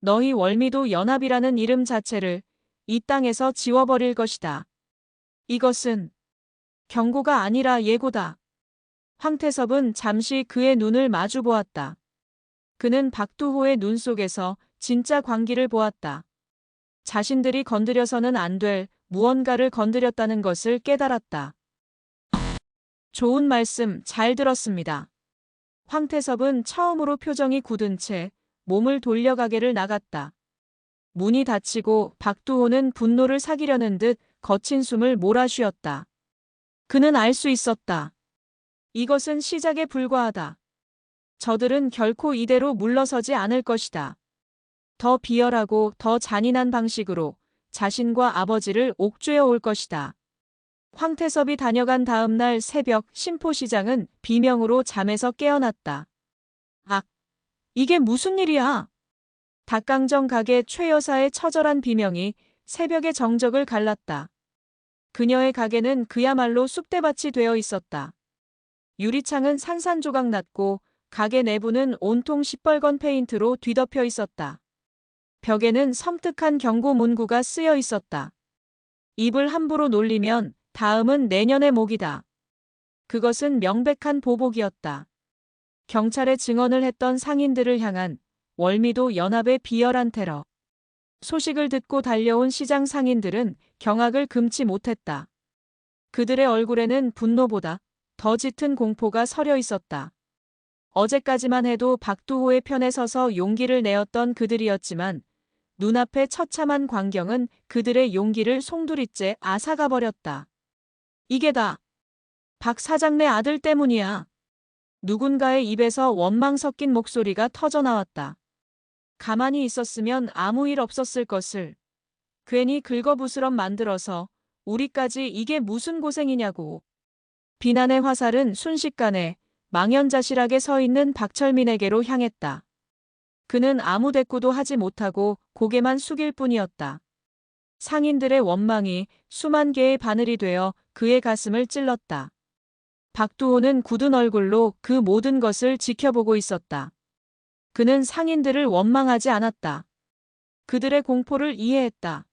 너희 월미도 연합이라는 이름 자체를 이 땅에서 지워버릴 것이다. 이것은 경고가 아니라 예고다. 황태섭은 잠시 그의 눈을 마주 보았다. 그는 박두호의 눈 속에서 진짜 광기를 보았다. 자신들이 건드려서는 안 될 무언가를 건드렸다는 것을 깨달았다. 좋은 말씀 잘 들었습니다. 황태섭은 처음으로 표정이 굳은 채 몸을 돌려 가게를 나갔다. 문이 닫히고 박두호는 분노를 사기려는 듯 거친 숨을 몰아쉬었다. 그는 알 수 있었다. 이것은 시작에 불과하다. 저들은 결코 이대로 물러서지 않을 것이다. 더 비열하고 더 잔인한 방식으로 자신과 아버지를 옥죄어 올 것이다. 황태섭이 다녀간 다음 날 새벽 신포시장은 비명으로 잠에서 깨어났다. 악! 이게 무슨 일이야? 닭강정 가게 최 여사의 처절한 비명이 새벽의 정적을 갈랐다. 그녀의 가게는 그야말로 쑥대밭이 되어 있었다. 유리창은 산산조각 났고 가게 내부는 온통 시뻘건 페인트로 뒤덮여 있었다. 벽에는 섬뜩한 경고 문구가 쓰여 있었다. 입을 함부로 놀리면 다음은 내년의 목이다. 그것은 명백한 보복이었다. 경찰에 증언을 했던 상인들을 향한 월미도 연합의 비열한 테러. 소식을 듣고 달려온 시장 상인들은 경악을 금치 못했다. 그들의 얼굴에는 분노보다 더 짙은 공포가 서려 있었다. 어제까지만 해도 박두호의 편에 서서 용기를 내었던 그들이었지만 눈앞의 처참한 광경은 그들의 용기를 송두리째 앗아가 버렸다. 이게 다 박 사장네 아들 때문이야. 누군가의 입에서 원망 섞인 목소리가 터져나왔다. 가만히 있었으면 아무 일 없었을 것을. 괜히 긁어부스럼 만들어서 우리까지 이게 무슨 고생이냐고. 비난의 화살은 순식간에 망연자실하게 서 있는 박철민에게로 향했다. 그는 아무 대꾸도 하지 못하고 고개만 숙일 뿐이었다. 상인들의 원망이 수만 개의 바늘이 되어 그의 가슴을 찔렀다. 박두호는 굳은 얼굴로 그 모든 것을 지켜보고 있었다. 그는 상인들을 원망하지 않았다. 그들의 공포를 이해했다.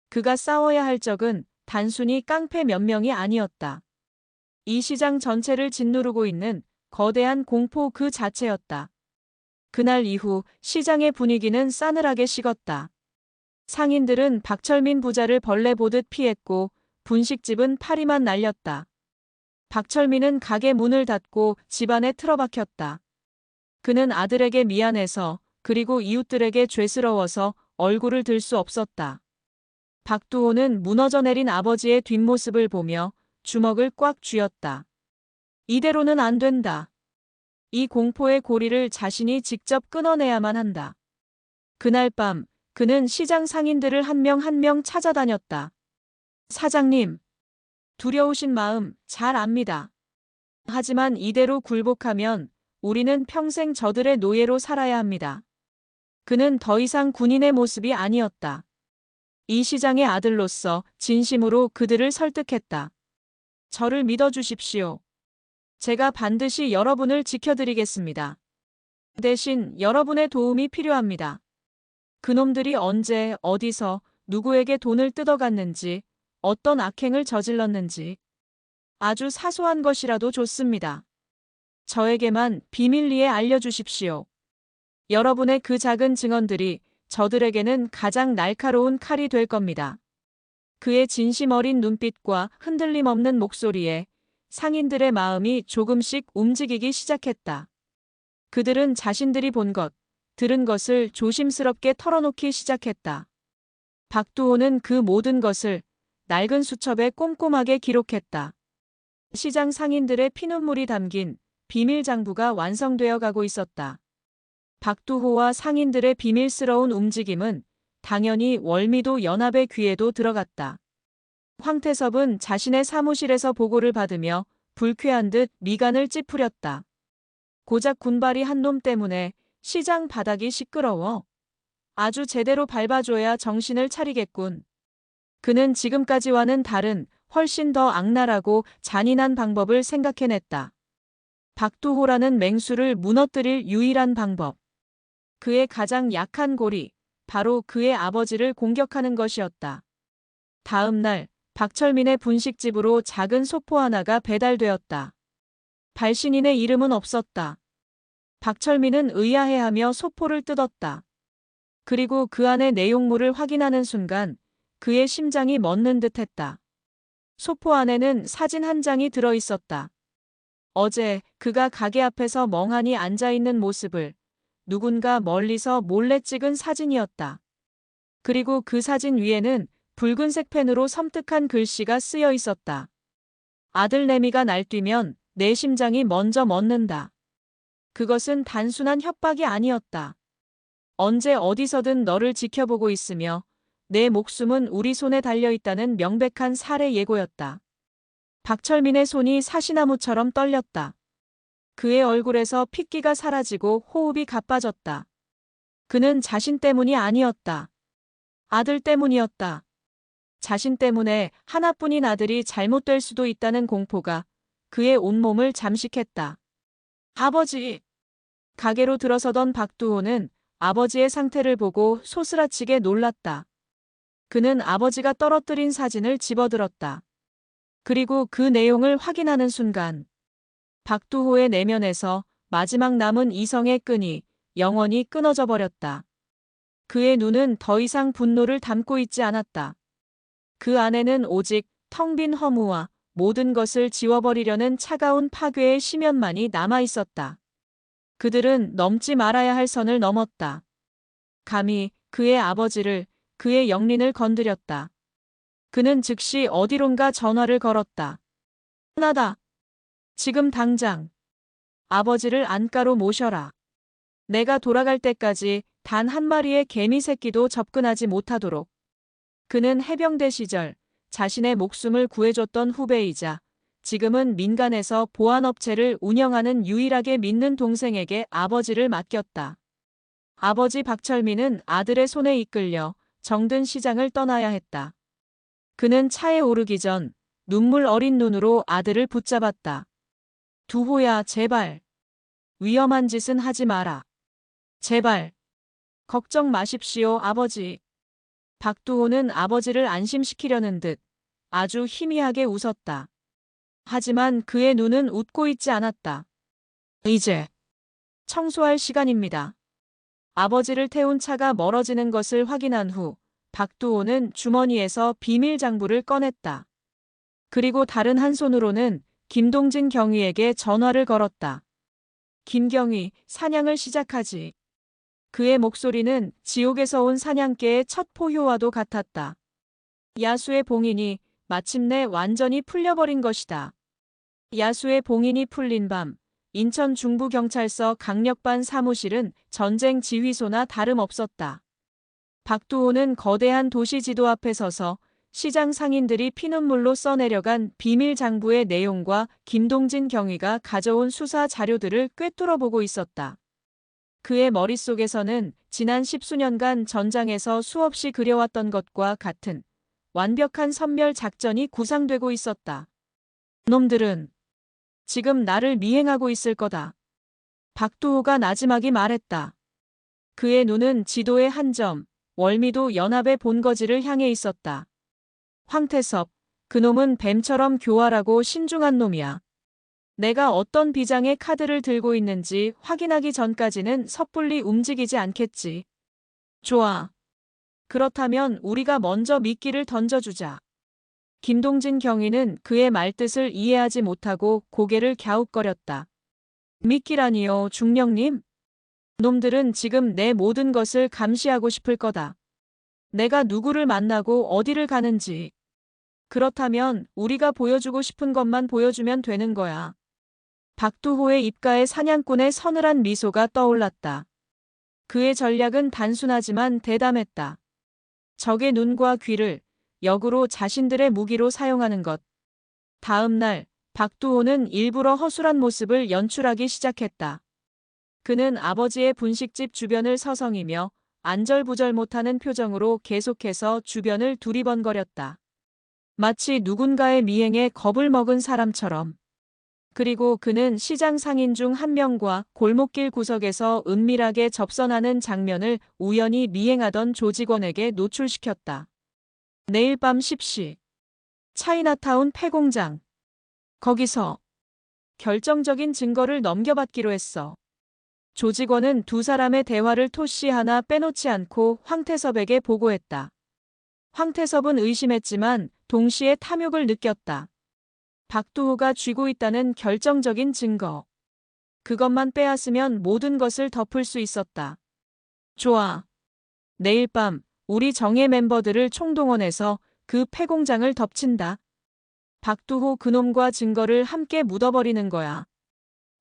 그가 싸워야 할 적은 단순히 깡패 몇 명이 아니었다. 이 시장 전체를 짓누르고 있는 거대한 공포 그 자체였다. 그날 이후 시장의 분위기는 싸늘하게 식었다. 상인들은 박철민 부자를 벌레 보듯 피했고 분식집은 파리만 날렸다. 박철민은 가게 문을 닫고 집안에 틀어박혔다. 그는 아들에게 미안해서 그리고 이웃들에게 죄스러워서 얼굴을 들 수 없었다. 박두호는 무너져 내린 아버지의 뒷모습을 보며 주먹을 꽉 쥐었다. 이대로는 안 된다. 이 공포의 고리를 자신이 직접 끊어내야만 한다. 그날 밤 그는 시장 상인들을 한 명 한 명 찾아다녔다. 사장님, 두려우신 마음 잘 압니다. 하지만 이대로 굴복하면 우리는 평생 저들의 노예로 살아야 합니다. 그는 더 이상 군인의 모습이 아니었다. 이 시장의 아들로서 진심으로 그들을 설득했다. 저를 믿어주십시오. 제가 반드시 여러분을 지켜드리겠습니다. 대신 여러분의 도움이 필요합니다. 그놈들이 언제, 어디서, 누구에게 돈을 뜯어갔는지, 어떤 악행을 저질렀는지 아주 사소한 것이라도 좋습니다. 저에게만 비밀리에 알려주십시오. 여러분의 그 작은 증언들이 저들에게는 가장 날카로운 칼이 될 겁니다. 그의 진심 어린 눈빛과 흔들림 없는 목소리에 상인들의 마음이 조금씩 움직이기 시작했다. 그들은 자신들이 본 것, 들은 것을 조심스럽게 털어놓기 시작했다. 박두호는 그 모든 것을 낡은 수첩에 꼼꼼하게 기록했다. 시장 상인들의 피눈물이 담긴 비밀 장부가 완성되어 가고 있었다. 박두호와 상인들의 비밀스러운 움직임은 당연히 월미도 연합의 귀에도 들어갔다. 황태섭은 자신의 사무실에서 보고를 받으며 불쾌한 듯 미간을 찌푸렸다. 고작 군발이 한 놈 때문에 시장 바닥이 시끄러워. 아주 제대로 밟아줘야 정신을 차리겠군. 그는 지금까지와는 다른 훨씬 더 악랄하고 잔인한 방법을 생각해냈다. 박두호라는 맹수를 무너뜨릴 유일한 방법. 그의 가장 약한 고리, 바로 그의 아버지를 공격하는 것이었다. 다음 날 박철민의 분식집으로 작은 소포 하나가 배달되었다. 발신인의 이름은 없었다. 박철민은 의아해하며 소포를 뜯었다. 그리고 그 안의 내용물을 확인하는 순간 그의 심장이 멎는 듯했다. 소포 안에는 사진 한 장이 들어있었다. 어제 그가 가게 앞에서 멍하니 앉아있는 모습을 누군가 멀리서 몰래 찍은 사진이었다. 그리고 그 사진 위에는 붉은색 펜으로 섬뜩한 글씨가 쓰여 있었다. 아들 내미가 날뛰면 내 심장이 먼저 멎는다. 그것은 단순한 협박이 아니었다. 언제 어디서든 너를 지켜보고 있으며 내 목숨은 우리 손에 달려있다는 명백한 살해 예고였다. 박철민의 손이 사시나무처럼 떨렸다. 그의 얼굴에서 핏기가 사라지고 호흡이 가빠졌다. 그는 자신 때문이 아니었다. 아들 때문이었다. 자신 때문에 하나뿐인 아들이 잘못될 수도 있다는 공포가 그의 온몸을 잠식했다. 아버지! 가게로 들어서던 박두호는 아버지의 상태를 보고 소스라치게 놀랐다. 그는 아버지가 떨어뜨린 사진을 집어들었다. 그리고 그 내용을 확인하는 순간 박두호의 내면에서 마지막 남은 이성의 끈이 영원히 끊어져 버렸다. 그의 눈은 더 이상 분노를 담고 있지 않았다. 그 안에는 오직 텅 빈 허무와 모든 것을 지워버리려는 차가운 파괴의 심연만이 남아 있었다. 그들은 넘지 말아야 할 선을 넘었다. 감히 그의 아버지를, 그의 영린을 건드렸다. 그는 즉시 어디론가 전화를 걸었다. 나다. 지금 당장. 아버지를 안가로 모셔라. 내가 돌아갈 때까지 단 한 마리의 개미 새끼도 접근하지 못하도록. 그는 해병대 시절 자신의 목숨을 구해줬던 후배이자 지금은 민간에서 보안업체를 운영하는 유일하게 믿는 동생에게 아버지를 맡겼다. 아버지 박철민은 아들의 손에 이끌려 정든 시장을 떠나야 했다. 그는 차에 오르기 전 눈물 어린 눈으로 아들을 붙잡았다. 두호야, 제발. 위험한 짓은 하지 마라. 제발. 걱정 마십시오, 아버지. 박두호는 아버지를 안심시키려는 듯 아주 희미하게 웃었다. 하지만 그의 눈은 웃고 있지 않았다. 이제 청소할 시간입니다. 아버지를 태운 차가 멀어지는 것을 확인한 후 박두호는 주머니에서 비밀 장부를 꺼냈다. 그리고 다른 한 손으로는 김동진 경위에게 전화를 걸었다. 김경위, 사냥을 시작하지. 그의 목소리는 지옥에서 온 사냥개의 첫 포효와도 같았다. 야수의 봉인이 마침내 완전히 풀려버린 것이다. 야수의 봉인이 풀린 밤, 인천 중부경찰서 강력반 사무실은 전쟁 지휘소나 다름없었다. 박두호는 거대한 도시 지도 앞에 서서 시장 상인들이 피눈물로 써내려간 비밀 장부의 내용과 김동진 경위가 가져온 수사 자료들을 꿰뚫어보고 있었다. 그의 머릿속에서는 지난 10수년간 전장에서 수없이 그려왔던 것과 같은 완벽한 선멸 작전이 구상되고 있었다. 놈들은 지금 나를 미행하고 있을 거다. 박두호가 나지막이 말했다. 그의 눈은 지도의 한 점, 월미도 연합의 본거지를 향해 있었다. 황태섭, 그놈은 뱀처럼 교활하고 신중한 놈이야. 내가 어떤 비장의 카드를 들고 있는지 확인하기 전까지는 섣불리 움직이지 않겠지. 좋아. 그렇다면 우리가 먼저 미끼를 던져주자. 김동진 경위는 그의 말뜻을 이해하지 못하고 고개를 갸웃거렸다. 미끼라니요, 중령님? 놈들은 지금 내 모든 것을 감시하고 싶을 거다. 내가 누구를 만나고 어디를 가는지. 그렇다면 우리가 보여주고 싶은 것만 보여주면 되는 거야. 박두호의 입가에 사냥꾼의 서늘한 미소가 떠올랐다. 그의 전략은 단순하지만 대담했다. 적의 눈과 귀를 역으로 자신들의 무기로 사용하는 것. 다음 날 박두호는 일부러 허술한 모습을 연출하기 시작했다. 그는 아버지의 분식집 주변을 서성이며 안절부절 못하는 표정으로 계속해서 주변을 두리번거렸다. 마치 누군가의 미행에 겁을 먹은 사람처럼. 그리고 그는 시장 상인 중 한 명과 골목길 구석에서 은밀하게 접선하는 장면을 우연히 미행하던 조직원에게 노출시켰다. 내일 밤 10시. 차이나타운 폐공장. 거기서 결정적인 증거를 넘겨받기로 했어. 조직원은 두 사람의 대화를 토시 하나 빼놓지 않고 황태섭에게 보고했다. 황태섭은 의심했지만 동시에 탐욕을 느꼈다. 박두호가 쥐고 있다는 결정적인 증거. 그것만 빼앗으면 모든 것을 덮을 수 있었다. 좋아. 내일 밤 우리 정예 멤버들을 총동원해서 그 폐공장을 덮친다. 박두호 그놈과 증거를 함께 묻어버리는 거야.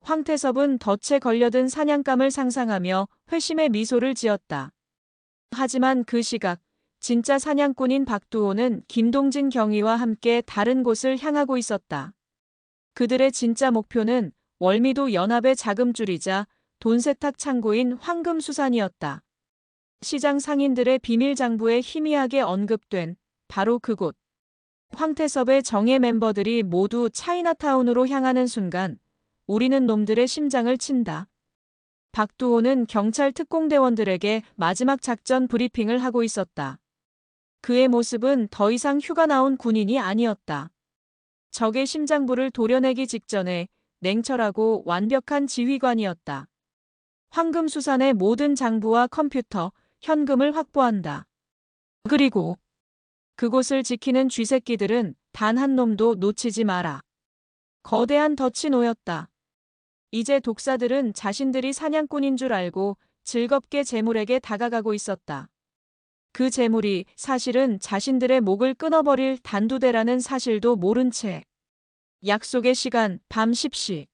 황태섭은 덫에 걸려든 사냥감을 상상하며 회심의 미소를 지었다. 하지만 그 시각 진짜 사냥꾼인 박두호는 김동진 경위와 함께 다른 곳을 향하고 있었다. 그들의 진짜 목표는 월미도 연합의 자금줄이자 돈 세탁 창고인 황금수산이었다. 시장 상인들의 비밀 장부에 희미하게 언급된 바로 그곳. 황태섭의 정예 멤버들이 모두 차이나타운으로 향하는 순간 우리는 놈들의 심장을 친다. 박두호는 경찰 특공대원들에게 마지막 작전 브리핑을 하고 있었다. 그의 모습은 더 이상 휴가 나온 군인이 아니었다. 적의 심장부를 도려내기 직전에 냉철하고 완벽한 지휘관이었다. 황금수산의 모든 장부와 컴퓨터, 현금을 확보한다. 그리고 그곳을 지키는 쥐새끼들은 단 한 놈도 놓치지 마라. 거대한 덫이 놓였다. 이제 독사들은 자신들이 사냥꾼인 줄 알고 즐겁게 재물에게 다가가고 있었다. 그 재물이 사실은 자신들의 목을 끊어버릴 단두대라는 사실도 모른 채. 약속의 시간 밤 10시.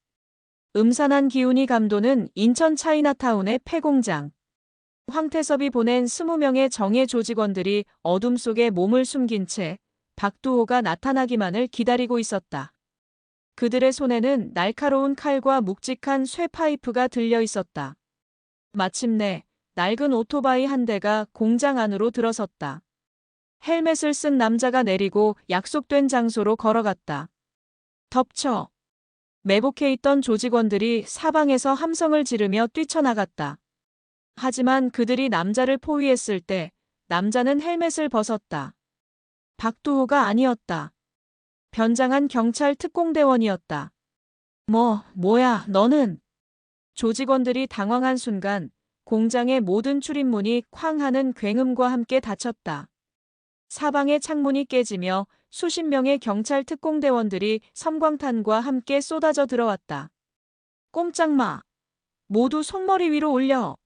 음산한 기운이 감도는 인천 차이나타운의 폐공장. 황태섭이 보낸 20명의 정예 조직원들이 어둠 속에 몸을 숨긴 채 박두호가 나타나기만을 기다리고 있었다. 그들의 손에는 날카로운 칼과 묵직한 쇠 파이프가 들려 있었다. 마침내 낡은 오토바이 한 대가 공장 안으로 들어섰다. 헬멧을 쓴 남자가 내리고 약속된 장소로 걸어갔다. 덮쳐. 매복해 있던 조직원들이 사방에서 함성을 지르며 뛰쳐나갔다. 하지만 그들이 남자를 포위했을 때 남자는 헬멧을 벗었다. 박두호가 아니었다. 변장한 경찰 특공대원이었다. 뭐야, 너는? 조직원들이 당황한 순간 공장의 모든 출입문이 쾅 하는 굉음과 함께 닫혔다. 사방의 창문이 깨지며 수십 명의 경찰 특공대원들이 섬광탄과 함께 쏟아져 들어왔다. 꼼짝 마. 모두 손머리 위로 올려.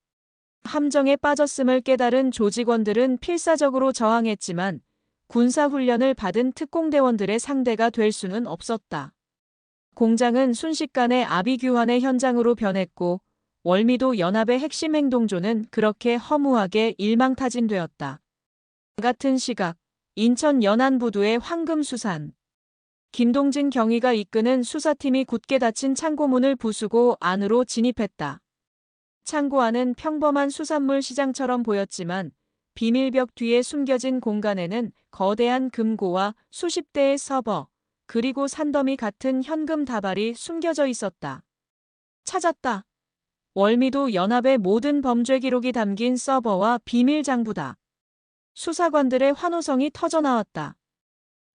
함정에 빠졌음을 깨달은 조직원들은 필사적으로 저항했지만 군사훈련을 받은 특공대원들의 상대가 될 수는 없었다. 공장은 순식간에 아비규환의 현장으로 변했고 월미도 연합의 핵심 행동조는 그렇게 허무하게 일망타진되었다. 같은 시각 인천 연안부두의 황금수산. 김동진 경위가 이끄는 수사팀이 굳게 닫힌 창고문을 부수고 안으로 진입했다. 창고 안은 평범한 수산물 시장처럼 보였지만 비밀벽 뒤에 숨겨진 공간에는 거대한 금고와 수십 대의 서버, 그리고 산더미 같은 현금 다발이 숨겨져 있었다. 찾았다. 월미도 연합의 모든 범죄 기록이 담긴 서버와 비밀 장부다. 수사관들의 환호성이 터져나왔다.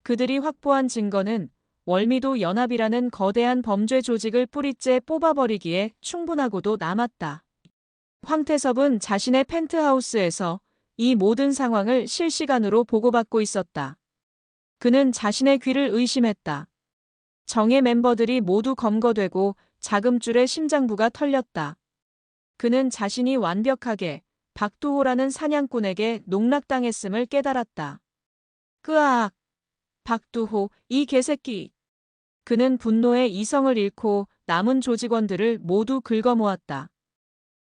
그들이 확보한 증거는 월미도 연합이라는 거대한 범죄 조직을 뿌리째 뽑아버리기에 충분하고도 남았다. 황태섭은 자신의 펜트하우스에서 이 모든 상황을 실시간으로 보고받고 있었다. 그는 자신의 귀를 의심했다. 정예 멤버들이 모두 검거되고 자금줄의 심장부가 털렸다. 그는 자신이 완벽하게 박두호라는 사냥꾼에게 농락당했음을 깨달았다. 끄악! 박두호, 이 개새끼! 그는 분노에 이성을 잃고 남은 조직원들을 모두 긁어모았다.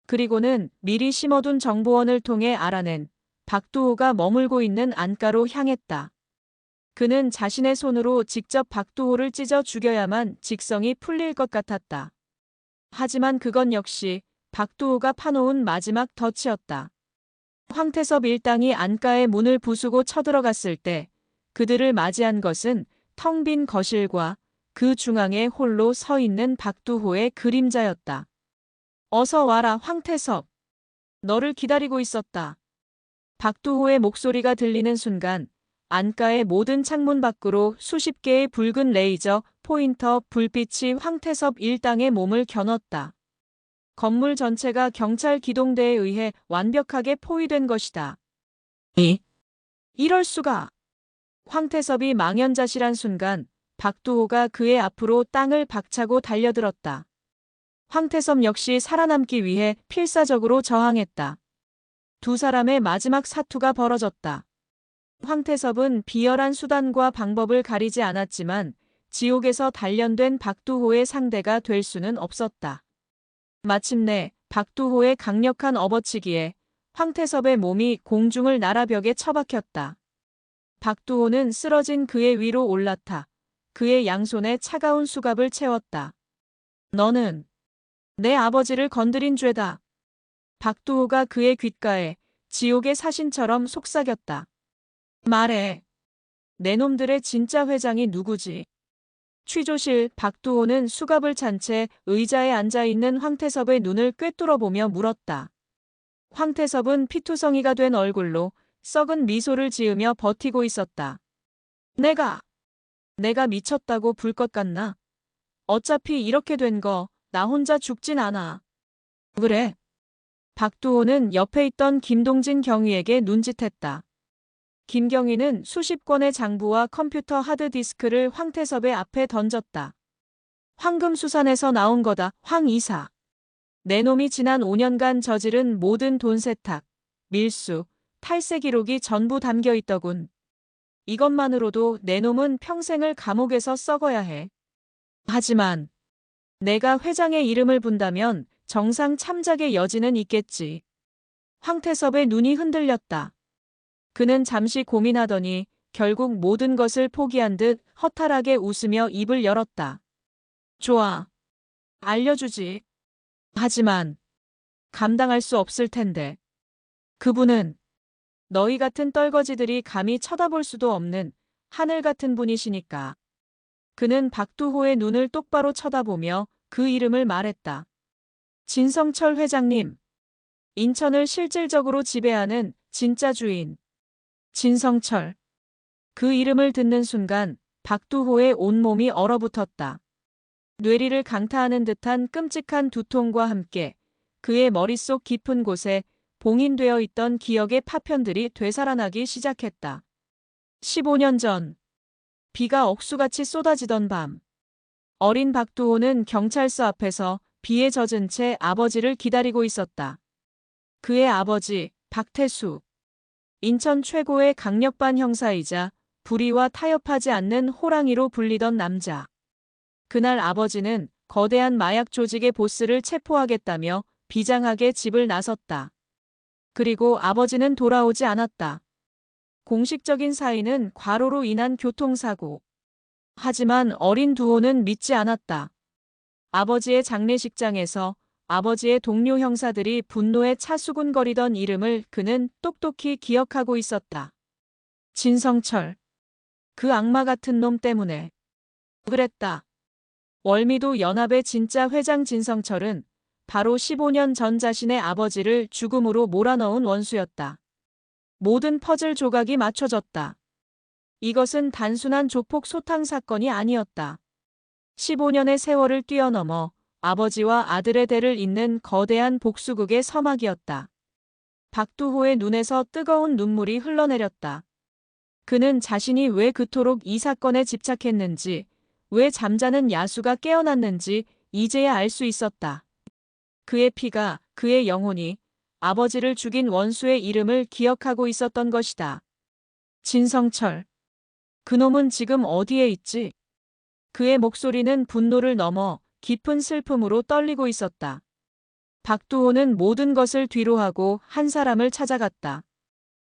그리고는 미리 심어둔 정보원을 통해 알아낸 박두호가 머물고 있는 안가로 향했다. 그는 자신의 손으로 직접 박두호를 찢어 죽여야만 직성이 풀릴 것 같았다. 하지만 그건 역시 박두호가 파놓은 마지막 덫이었다. 황태섭 일당이 안가의 문을 부수고 쳐들어갔을 때 그들을 맞이한 것은 텅 빈 거실과 그 중앙에 홀로 서 있는 박두호의 그림자였다. 어서 와라, 황태섭. 너를 기다리고 있었다. 박두호의 목소리가 들리는 순간 안가의 모든 창문 밖으로 수십 개의 붉은 레이저 포인터 불빛이 황태섭 일당의 몸을 겨눴다. 건물 전체가 경찰 기동대에 의해 완벽하게 포위된 것이다. 이럴 수가. 황태섭이 망연자실한 순간 박두호가 그의 앞으로 땅을 박차고 달려들었다. 황태섭 역시 살아남기 위해 필사적으로 저항했다. 두 사람의 마지막 사투가 벌어졌다. 황태섭은 비열한 수단과 방법을 가리지 않았지만 지옥에서 단련된 박두호의 상대가 될 수는 없었다. 마침내 박두호의 강력한 업어치기에 황태섭의 몸이 공중을 날아 벽에 처박혔다. 박두호는 쓰러진 그의 위로 올라타 그의 양손에 차가운 수갑을 채웠다. 너는 내 아버지를 건드린 죄다. 박두호가 그의 귓가에 지옥의 사신처럼 속삭였다. 말해. 내 놈들의 진짜 회장이 누구지? 취조실 박두호는 수갑을 찬 채 의자에 앉아있는 황태섭의 눈을 꿰뚫어보며 물었다. 황태섭은 피투성이가 된 얼굴로 썩은 미소를 지으며 버티고 있었다. 내가 미쳤다고 불 것 같나? 어차피 이렇게 된 거 나 혼자 죽진 않아. 그래? 박두호는 옆에 있던 김동진 경위에게 눈짓했다. 김경희는 수십 건의 장부와 컴퓨터 하드디스크를 황태섭의 앞에 던졌다. 황금수산에서 나온 거다, 황 이사. 내 놈이 지난 5년간 저지른 모든 돈 세탁, 밀수, 탈세 기록이 전부 담겨 있더군. 이것만으로도 내 놈은 평생을 감옥에서 썩어야 해. 하지만 내가 회장의 이름을 분다면 정상 참작의 여지는 있겠지. 황태섭의 눈이 흔들렸다. 그는 잠시 고민하더니 결국 모든 것을 포기한 듯 허탈하게 웃으며 입을 열었다. 좋아. 알려주지. 하지만 감당할 수 없을 텐데. 그분은 너희 같은 떨거지들이 감히 쳐다볼 수도 없는 하늘 같은 분이시니까. 그는 박두호의 눈을 똑바로 쳐다보며 그 이름을 말했다. 진성철 회장님. 인천을 실질적으로 지배하는 진짜 주인. 진성철. 그 이름을 듣는 순간 박두호의 온몸이 얼어붙었다. 뇌리를 강타하는 듯한 끔찍한 두통과 함께 그의 머릿속 깊은 곳에 봉인되어 있던 기억의 파편들이 되살아나기 시작했다. 15년 전, 비가 억수같이 쏟아지던 밤, 어린 박두호는 경찰서 앞에서 비에 젖은 채 아버지를 기다리고 있었다. 그의 아버지, 박태수. 인천 최고의 강력반 형사이자 불의와 타협하지 않는 호랑이로 불리던 남자. 그날 아버지는 거대한 마약 조직의 보스를 체포하겠다며 비장하게 집을 나섰다. 그리고 아버지는 돌아오지 않았다. 공식적인 사인은 과로로 인한 교통사고. 하지만 어린 두호는 믿지 않았다. 아버지의 장례식장에서 아버지의 동료 형사들이 분노에 차수근거리던 이름을 그는 똑똑히 기억하고 있었다. 진성철. 그 악마 같은 놈 때문에. 그랬다. 월미도 연합의 진짜 회장 진성철은 바로 15년 전 자신의 아버지를 죽음으로 몰아넣은 원수였다. 모든 퍼즐 조각이 맞춰졌다. 이것은 단순한 조폭 소탕 사건이 아니었다. 15년의 세월을 뛰어넘어 아버지와 아들의 대를 잇는 거대한 복수극의 서막이었다. 박두호의 눈에서 뜨거운 눈물이 흘러내렸다. 그는 자신이 왜 그토록 이 사건에 집착했는지, 왜 잠자는 야수가 깨어났는지 이제야 알 수 있었다. 그의 피가, 그의 영혼이 아버지를 죽인 원수의 이름을 기억하고 있었던 것이다. 진성철. 그놈은 지금 어디에 있지? 그의 목소리는 분노를 넘어 깊은 슬픔으로 떨리고 있었다. 박두호는 모든 것을 뒤로하고 한 사람을 찾아갔다.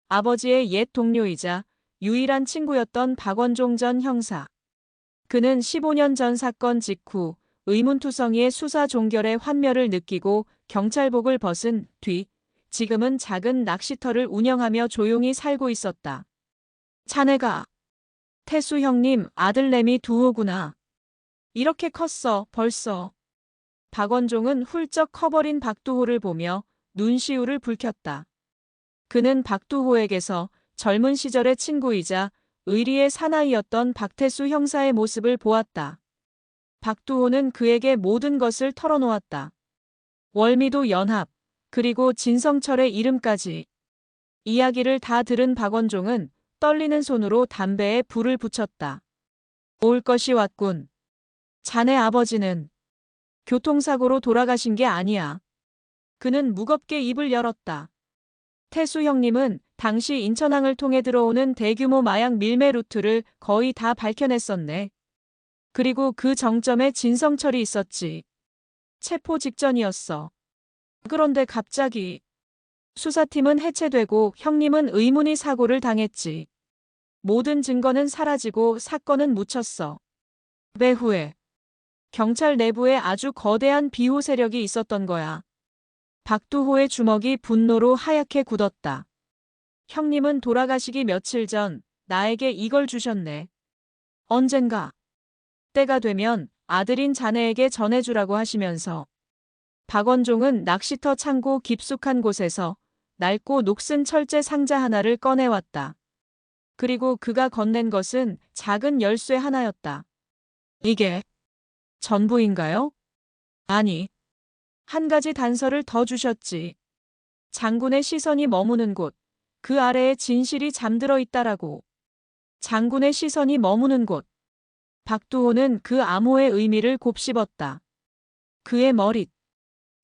아버지의 옛 동료이자 유일한 친구였던 박원종 전 형사. 그는 15년 전 사건 직후 의문투성이의 수사 종결의 환멸을 느끼고 경찰복을 벗은 뒤 지금은 작은 낚시터를 운영하며 조용히 살고 있었다. 자네가 태수 형님 아들내미 두호구나. 이렇게 컸어 벌써. 박원종은 훌쩍 커버린 박두호를 보며 눈시울을 붉혔다. 그는 박두호에게서 젊은 시절의 친구이자 의리의 사나이였던 박태수 형사의 모습을 보았다. 박두호는 그에게 모든 것을 털어놓았다. 월미도 연합, 그리고 진성철의 이름까지. 이야기를 다 들은 박원종은 떨리는 손으로 담배에 불을 붙였다. 올 것이 왔군. 자네 아버지는 교통사고로 돌아가신 게 아니야. 그는 무겁게 입을 열었다. 태수 형님은 당시 인천항을 통해 들어오는 대규모 마약 밀매 루트를 거의 다 밝혀냈었네. 그리고 그 정점에 진성철이 있었지. 체포 직전이었어. 그런데 갑자기 수사팀은 해체되고 형님은 의문의 사고를 당했지. 모든 증거는 사라지고 사건은 묻혔어. 배후에 경찰 내부에 아주 거대한 비호 세력이 있었던 거야. 박두호의 주먹이 분노로 하얗게 굳었다. 형님은 돌아가시기 며칠 전 나에게 이걸 주셨네. 언젠가 때가 되면 아들인 자네에게 전해주라고 하시면서. 박원종은 낚시터 창고 깊숙한 곳에서 낡고 녹슨 철제 상자 하나를 꺼내왔다. 그리고 그가 건넨 것은 작은 열쇠 하나였다. 이게 전부인가요? 아니. 한 가지 단서를 더 주셨지. 장군의 시선이 머무는 곳, 그 아래에 진실이 잠들어 있다라고. 장군의 시선이 머무는 곳. 박두호는 그 암호의 의미를 곱씹었다. 그의 머릿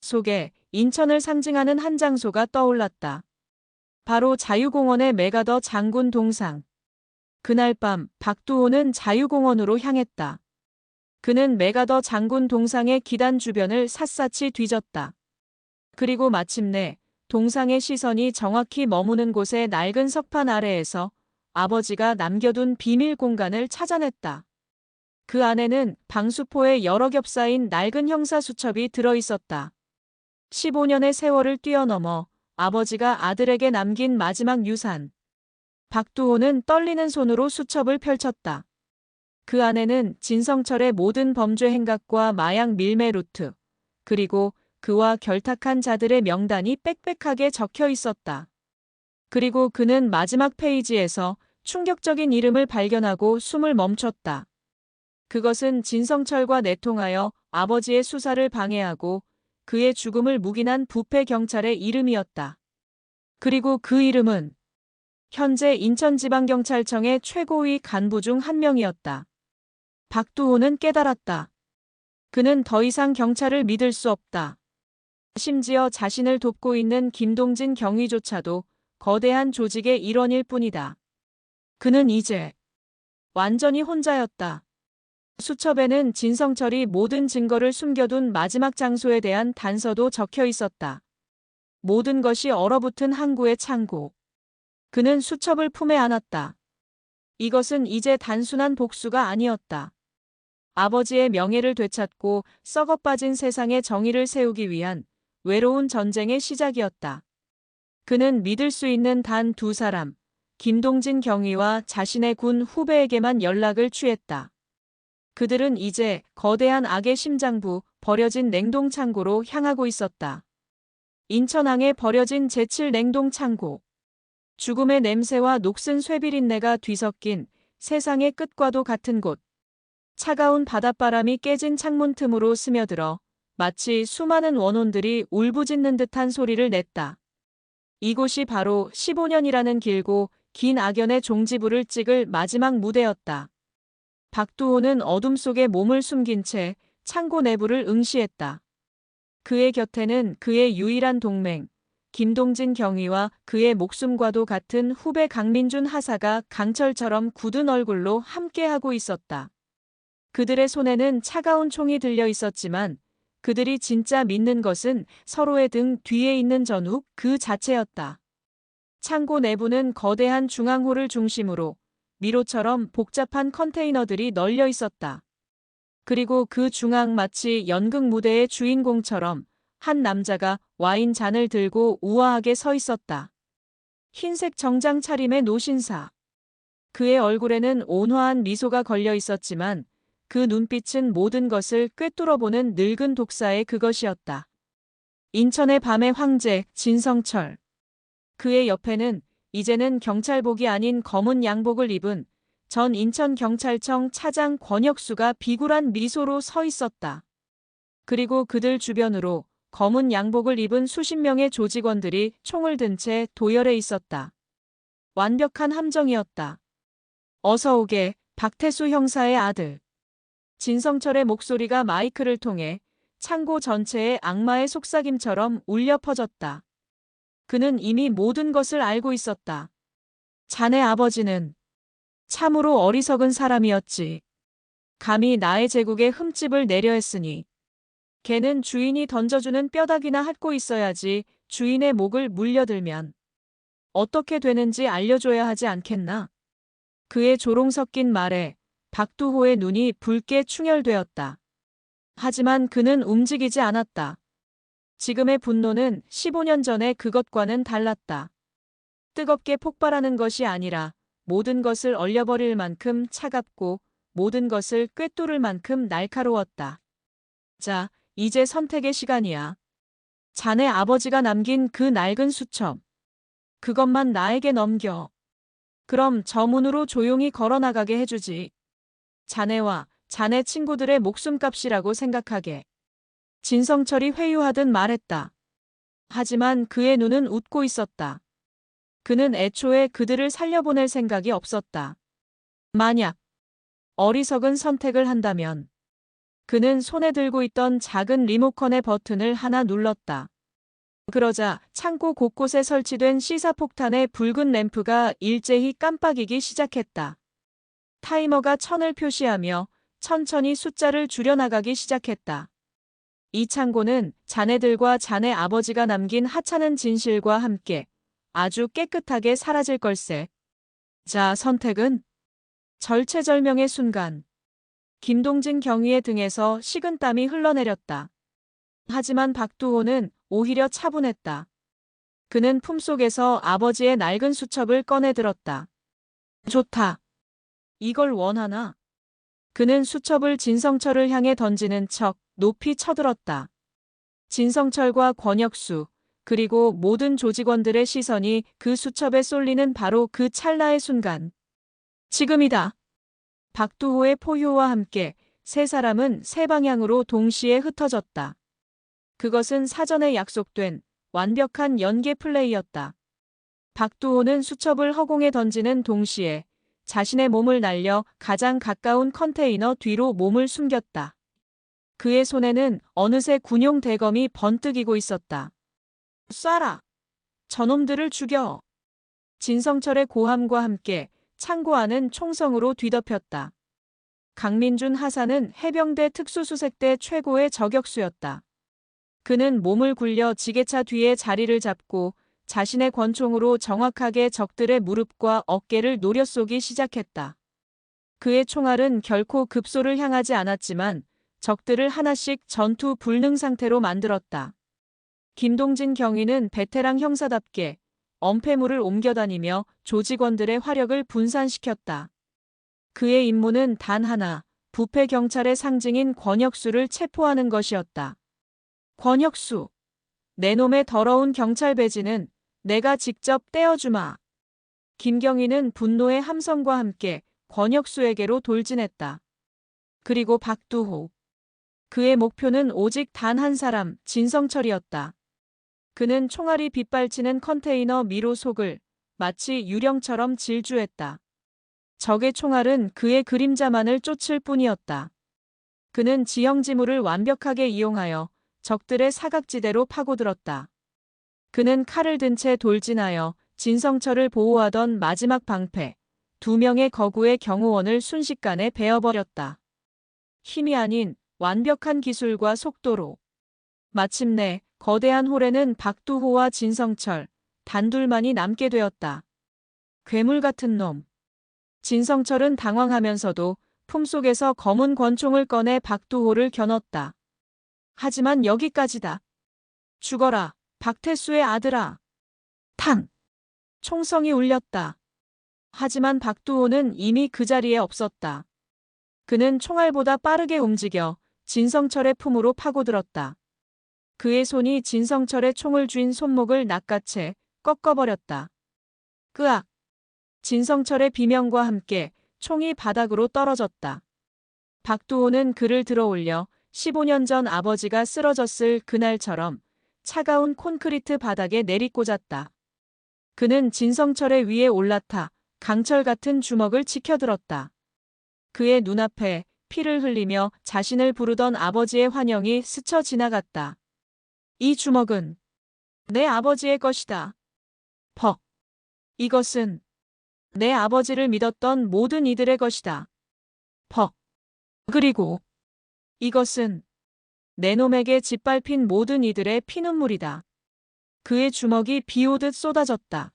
속에 인천을 상징하는 한 장소가 떠올랐다. 바로 자유공원의 메가더 장군 동상. 그날 밤 박두호는 자유공원으로 향했다. 그는 메가더 장군 동상의 기단 주변을 샅샅이 뒤졌다. 그리고 마침내 동상의 시선이 정확히 머무는 곳의 낡은 석판 아래에서 아버지가 남겨둔 비밀 공간을 찾아냈다. 그 안에는 방수포에 여러 겹 쌓인 낡은 형사 수첩이 들어있었다. 15년의 세월을 뛰어넘어 아버지가 아들에게 남긴 마지막 유산. 박두호는 떨리는 손으로 수첩을 펼쳤다. 그 안에는 진성철의 모든 범죄 행각과 마약 밀매 루트, 그리고 그와 결탁한 자들의 명단이 빽빽하게 적혀 있었다. 그리고 그는 마지막 페이지에서 충격적인 이름을 발견하고 숨을 멈췄다. 그것은 진성철과 내통하여 아버지의 수사를 방해하고 그의 죽음을 묵인한 부패 경찰의 이름이었다. 그리고 그 이름은 현재 인천지방경찰청의 최고위 간부 중 한 명이었다. 박두호는 깨달았다. 그는 더 이상 경찰을 믿을 수 없다. 심지어 자신을 돕고 있는 김동진 경위조차도 거대한 조직의 일원일 뿐이다. 그는 이제 완전히 혼자였다. 수첩에는 진성철이 모든 증거를 숨겨둔 마지막 장소에 대한 단서도 적혀 있었다. 모든 것이 얼어붙은 항구의 창고. 그는 수첩을 품에 안았다. 이것은 이제 단순한 복수가 아니었다. 아버지의 명예를 되찾고 썩어빠진 세상의 정의를 세우기 위한 외로운 전쟁의 시작이었다. 그는 믿을 수 있는 단 두 사람, 김동진 경위와 자신의 군 후배에게만 연락을 취했다. 그들은 이제 거대한 악의 심장부, 버려진 냉동창고로 향하고 있었다. 인천항에 버려진 제7 냉동창고. 죽음의 냄새와 녹슨 쇠비린내가 뒤섞인 세상의 끝과도 같은 곳. 차가운 바닷바람이 깨진 창문 틈으로 스며들어 마치 수많은 원혼들이 울부짖는 듯한 소리를 냈다. 이곳이 바로 15년이라는 길고 긴 악연의 종지부를 찍을 마지막 무대였다. 박두호는 어둠 속에 몸을 숨긴 채 창고 내부를 응시했다. 그의 곁에는 그의 유일한 동맹, 김동진 경위와 그의 목숨과도 같은 후배 강민준 하사가 강철처럼 굳은 얼굴로 함께하고 있었다. 그들의 손에는 차가운 총이 들려 있었지만 그들이 진짜 믿는 것은 서로의 등 뒤에 있는 전욱 그 자체였다. 창고 내부는 거대한 중앙홀을 중심으로 미로처럼 복잡한 컨테이너들이 널려 있었다. 그리고 그 중앙 마치 연극 무대의 주인공처럼 한 남자가 와인 잔을 들고 우아하게 서 있었다. 흰색 정장 차림의 노신사. 그의 얼굴에는 온화한 미소가 걸려 있었지만 그 눈빛은 모든 것을 꿰뚫어보는 늙은 독사의 그것이었다. 인천의 밤의 황제 진성철. 그의 옆에는 이제는 경찰복이 아닌 검은 양복을 입은 전 인천경찰청 차장 권혁수가 비굴한 미소로 서 있었다. 그리고 그들 주변으로 검은 양복을 입은 수십 명의 조직원들이 총을 든 채 도열해 있었다. 완벽한 함정이었다. 어서 오게, 박태수 형사의 아들. 진성철의 목소리가 마이크를 통해 창고 전체에 악마의 속삭임처럼 울려 퍼졌다. 그는 이미 모든 것을 알고 있었다. 자네 아버지는 참으로 어리석은 사람이었지. 감히 나의 제국에 흠집을 내려 했으니. 걔는 주인이 던져주는 뼈다귀나 핥고 있어야지 주인의 목을 물려들면 어떻게 되는지 알려줘야 하지 않겠나? 그의 조롱 섞인 말에 박두호의 눈이 붉게 충혈되었다. 하지만 그는 움직이지 않았다. 지금의 분노는 15년 전의 그것과는 달랐다. 뜨겁게 폭발하는 것이 아니라 모든 것을 얼려버릴 만큼 차갑고 모든 것을 꿰뚫을 만큼 날카로웠다. 자, 이제 선택의 시간이야. 자네 아버지가 남긴 그 낡은 수첩. 그것만 나에게 넘겨. 그럼 저 문으로 조용히 걸어나가게 해주지. 자네와 자네 친구들의 목숨값이라고 생각하게. 진성철이 회유하듯 말했다. 하지만 그의 눈은 웃고 있었다. 그는 애초에 그들을 살려보낼 생각이 없었다. 만약 어리석은 선택을 한다면 그는 손에 들고 있던 작은 리모컨의 버튼을 하나 눌렀다. 그러자 창고 곳곳에 설치된 시사폭탄의 붉은 램프가 일제히 깜빡이기 시작했다. 타이머가 1000을 표시하며 천천히 숫자를 줄여나가기 시작했다. 이 창고는 자네들과 자네 아버지가 남긴 하찮은 진실과 함께 아주 깨끗하게 사라질 걸세. 자, 선택은? 절체절명의 순간. 김동진 경위의 등에서 식은땀이 흘러내렸다. 하지만 박두호는 오히려 차분했다. 그는 품속에서 아버지의 낡은 수첩을 꺼내 들었다. 좋다. 이걸 원하나? 그는 수첩을 진성철을 향해 던지는 척 높이 쳐들었다. 진성철과 권혁수, 그리고 모든 조직원들의 시선이 그 수첩에 쏠리는 바로 그 찰나의 순간. 지금이다. 박두호의 포효와 함께 세 사람은 세 방향으로 동시에 흩어졌다. 그것은 사전에 약속된 완벽한 연계 플레이였다. 박두호는 수첩을 허공에 던지는 동시에 자신의 몸을 날려 가장 가까운 컨테이너 뒤로 몸을 숨겼다. 그의 손에는 어느새 군용 대검이 번뜩이고 있었다. 쏴라! 저놈들을 죽여! 진성철의 고함과 함께 창고 안은 총성으로 뒤덮였다. 강민준 하사는 해병대 특수수색대 최고의 저격수였다. 그는 몸을 굴려 지게차 뒤에 자리를 잡고 자신의 권총으로 정확하게 적들의 무릎과 어깨를 노려 쏘기 시작했다. 그의 총알은 결코 급소를 향하지 않았지만 적들을 하나씩 전투 불능 상태로 만들었다. 김동진 경위는 베테랑 형사답게 엄폐물을 옮겨다니며 조직원들의 화력을 분산시켰다. 그의 임무는 단 하나, 부패 경찰의 상징인 권혁수를 체포하는 것이었다. 권혁수, 내 놈의 더러운 경찰 배지는 내가 직접 떼어주마. 김경희는 분노의 함성과 함께 권혁수에게로 돌진했다. 그리고 박두호. 그의 목표는 오직 단 한 사람, 진성철이었다. 그는 총알이 빗발치는 컨테이너 미로 속을 마치 유령처럼 질주했다. 적의 총알은 그의 그림자만을 쫓을 뿐이었다. 그는 지형지물을 완벽하게 이용하여 적들의 사각지대로 파고들었다. 그는 칼을 든 채 돌진하여 진성철을 보호하던 마지막 방패, 2명의 거구의 경호원을 순식간에 베어버렸다. 힘이 아닌 완벽한 기술과 속도로. 마침내 거대한 홀에는 박두호와 진성철, 단둘만이 남게 되었다. 괴물 같은 놈. 진성철은 당황하면서도 품속에서 검은 권총을 꺼내 박두호를 겨눴다. 하지만 여기까지다. 죽어라, 박태수의 아들아. 탕! 총성이 울렸다. 하지만 박두호는 이미 그 자리에 없었다. 그는 총알보다 빠르게 움직여 진성철의 품으로 파고들었다. 그의 손이 진성철의 총을 쥔 손목을 낚아채 꺾어버렸다. 끄악! 진성철의 비명과 함께 총이 바닥으로 떨어졌다. 박두호는 그를 들어올려 15년 전 아버지가 쓰러졌을 그날처럼 차가운 콘크리트 바닥에 내리꽂았다. 그는 진성철의 위에 올라타 강철 같은 주먹을 치켜들었다. 그의 눈앞에 피를 흘리며 자신을 부르던 아버지의 환영이 스쳐 지나갔다. 이 주먹은 내 아버지의 것이다. 퍽. 이것은 내 아버지를 믿었던 모든 이들의 것이다. 퍽. 그리고 이것은 내 놈에게 짓밟힌 모든 이들의 피눈물이다. 그의 주먹이 비오듯 쏟아졌다.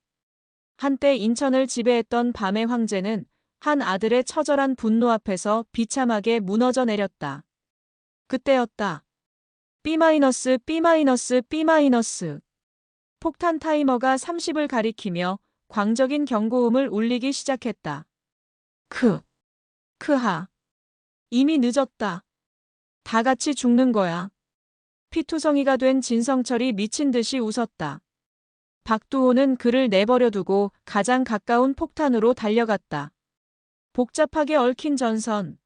한때 인천을 지배했던 밤의 황제는 한 아들의 처절한 분노 앞에서 비참하게 무너져 내렸다. 그때였다. B-, B-. 폭탄 타이머가 30을 가리키며 광적인 경고음을 울리기 시작했다. 크하. 이미 늦었다. 다 같이 죽는 거야. 피투성이가 된 진성철이 미친 듯이 웃었다. 박두호는 그를 내버려두고 가장 가까운 폭탄으로 달려갔다. 복잡하게 얽힌 전선.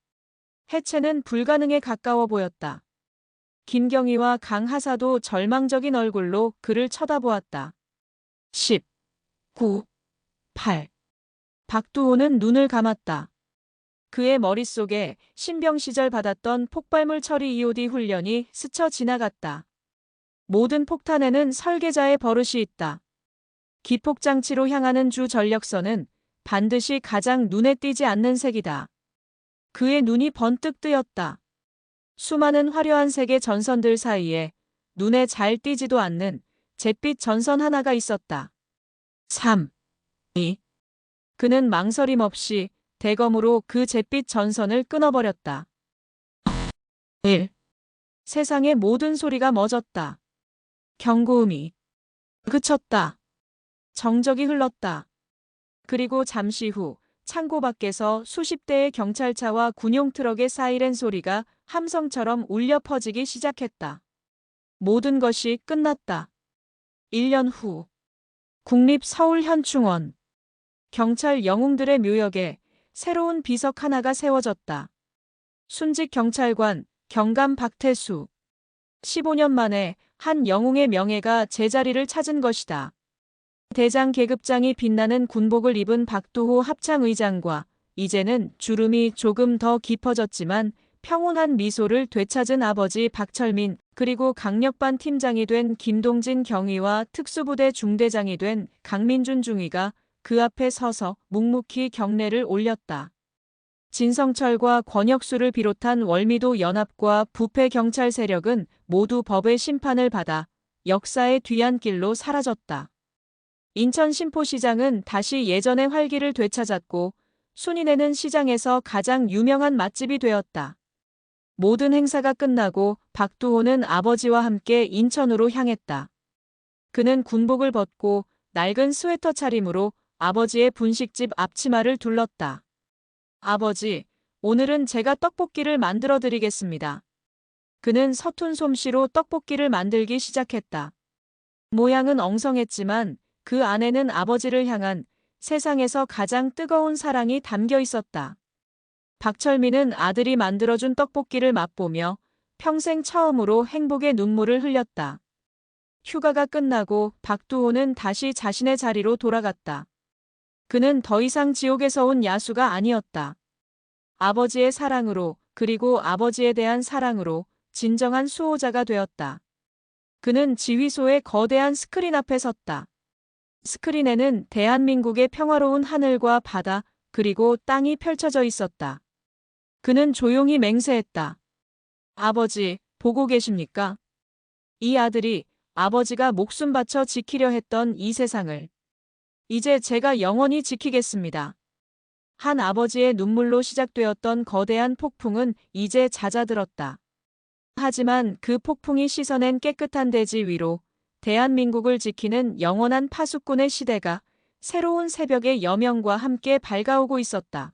해체는 불가능에 가까워 보였다. 김경희와 강하사도 절망적인 얼굴로 그를 쳐다보았다. 10, 9, 8. 박두호는 눈을 감았다. 그의 머릿속에 신병 시절 받았던 폭발물 처리 EOD 훈련이 스쳐 지나갔다. 모든 폭탄에는 설계자의 버릇이 있다. 기폭장치로 향하는 주 전력선은 반드시 가장 눈에 띄지 않는 색이다. 그의 눈이 번뜩 뜨였다. 수많은 화려한 색의 전선들 사이에 눈에 잘 띄지도 않는 잿빛 전선 하나가 있었다. 3, 2. 그는 망설임 없이 대검으로 그 잿빛 전선을 끊어버렸다. 1. 세상의 모든 소리가 멎었다. 경고음이 그쳤다. 정적이 흘렀다. 그리고 잠시 후 창고 밖에서 수십 대의 경찰차와 군용 트럭의 사이렌 소리가 함성처럼 울려 퍼지기 시작했다. 모든 것이 끝났다. 1년 후 국립서울현충원 경찰 영웅들의 묘역에 새로운 비석 하나가 세워졌다. 순직 경찰관 경감 박태수. 15년 만에 한 영웅의 명예가 제자리를 찾은 것이다. 대장 계급장이 빛나는 군복을 입은 박두호 합창의장과 이제는 주름이 조금 더 깊어졌지만 평온한 미소를 되찾은 아버지 박철민, 그리고 강력반 팀장이 된 김동진 경위와 특수부대 중대장이 된 강민준 중위가 그 앞에 서서 묵묵히 경례를 올렸다. 진성철과 권혁수를 비롯한 월미도 연합과 부패 경찰 세력은 모두 법의 심판을 받아 역사의 뒤안길로 사라졌다. 인천 신포시장은 다시 예전의 활기를 되찾았고 순이네는 시장에서 가장 유명한 맛집이 되었다. 모든 행사가 끝나고 박두호는 아버지와 함께 인천으로 향했다. 그는 군복을 벗고 낡은 스웨터 차림으로 아버지의 분식집 앞치마를 둘렀다. 아버지, 오늘은 제가 떡볶이를 만들어 드리겠습니다. 그는 서툰 솜씨로 떡볶이를 만들기 시작했다. 모양은 엉성했지만 그 안에는 아버지를 향한 세상에서 가장 뜨거운 사랑이 담겨 있었다. 박철민은 아들이 만들어준 떡볶이를 맛보며 평생 처음으로 행복의 눈물을 흘렸다. 휴가가 끝나고 박두호는 다시 자신의 자리로 돌아갔다. 그는 더 이상 지옥에서 온 야수가 아니었다. 아버지의 사랑으로, 그리고 아버지에 대한 사랑으로 진정한 수호자가 되었다. 그는 지휘소의 거대한 스크린 앞에 섰다. 스크린에는 대한민국의 평화로운 하늘과 바다, 그리고 땅이 펼쳐져 있었다. 그는 조용히 맹세했다. 아버지, 보고 계십니까? 이 아들이 아버지가 목숨 바쳐 지키려 했던 이 세상을 이제 제가 영원히 지키겠습니다. 한 아버지의 눈물로 시작되었던 거대한 폭풍은 이제 잦아들었다. 하지만 그 폭풍이 씻어낸 깨끗한 대지 위로 대한민국을 지키는 영원한 파수꾼의 시대가 새로운 새벽의 여명과 함께 밝아오고 있었다.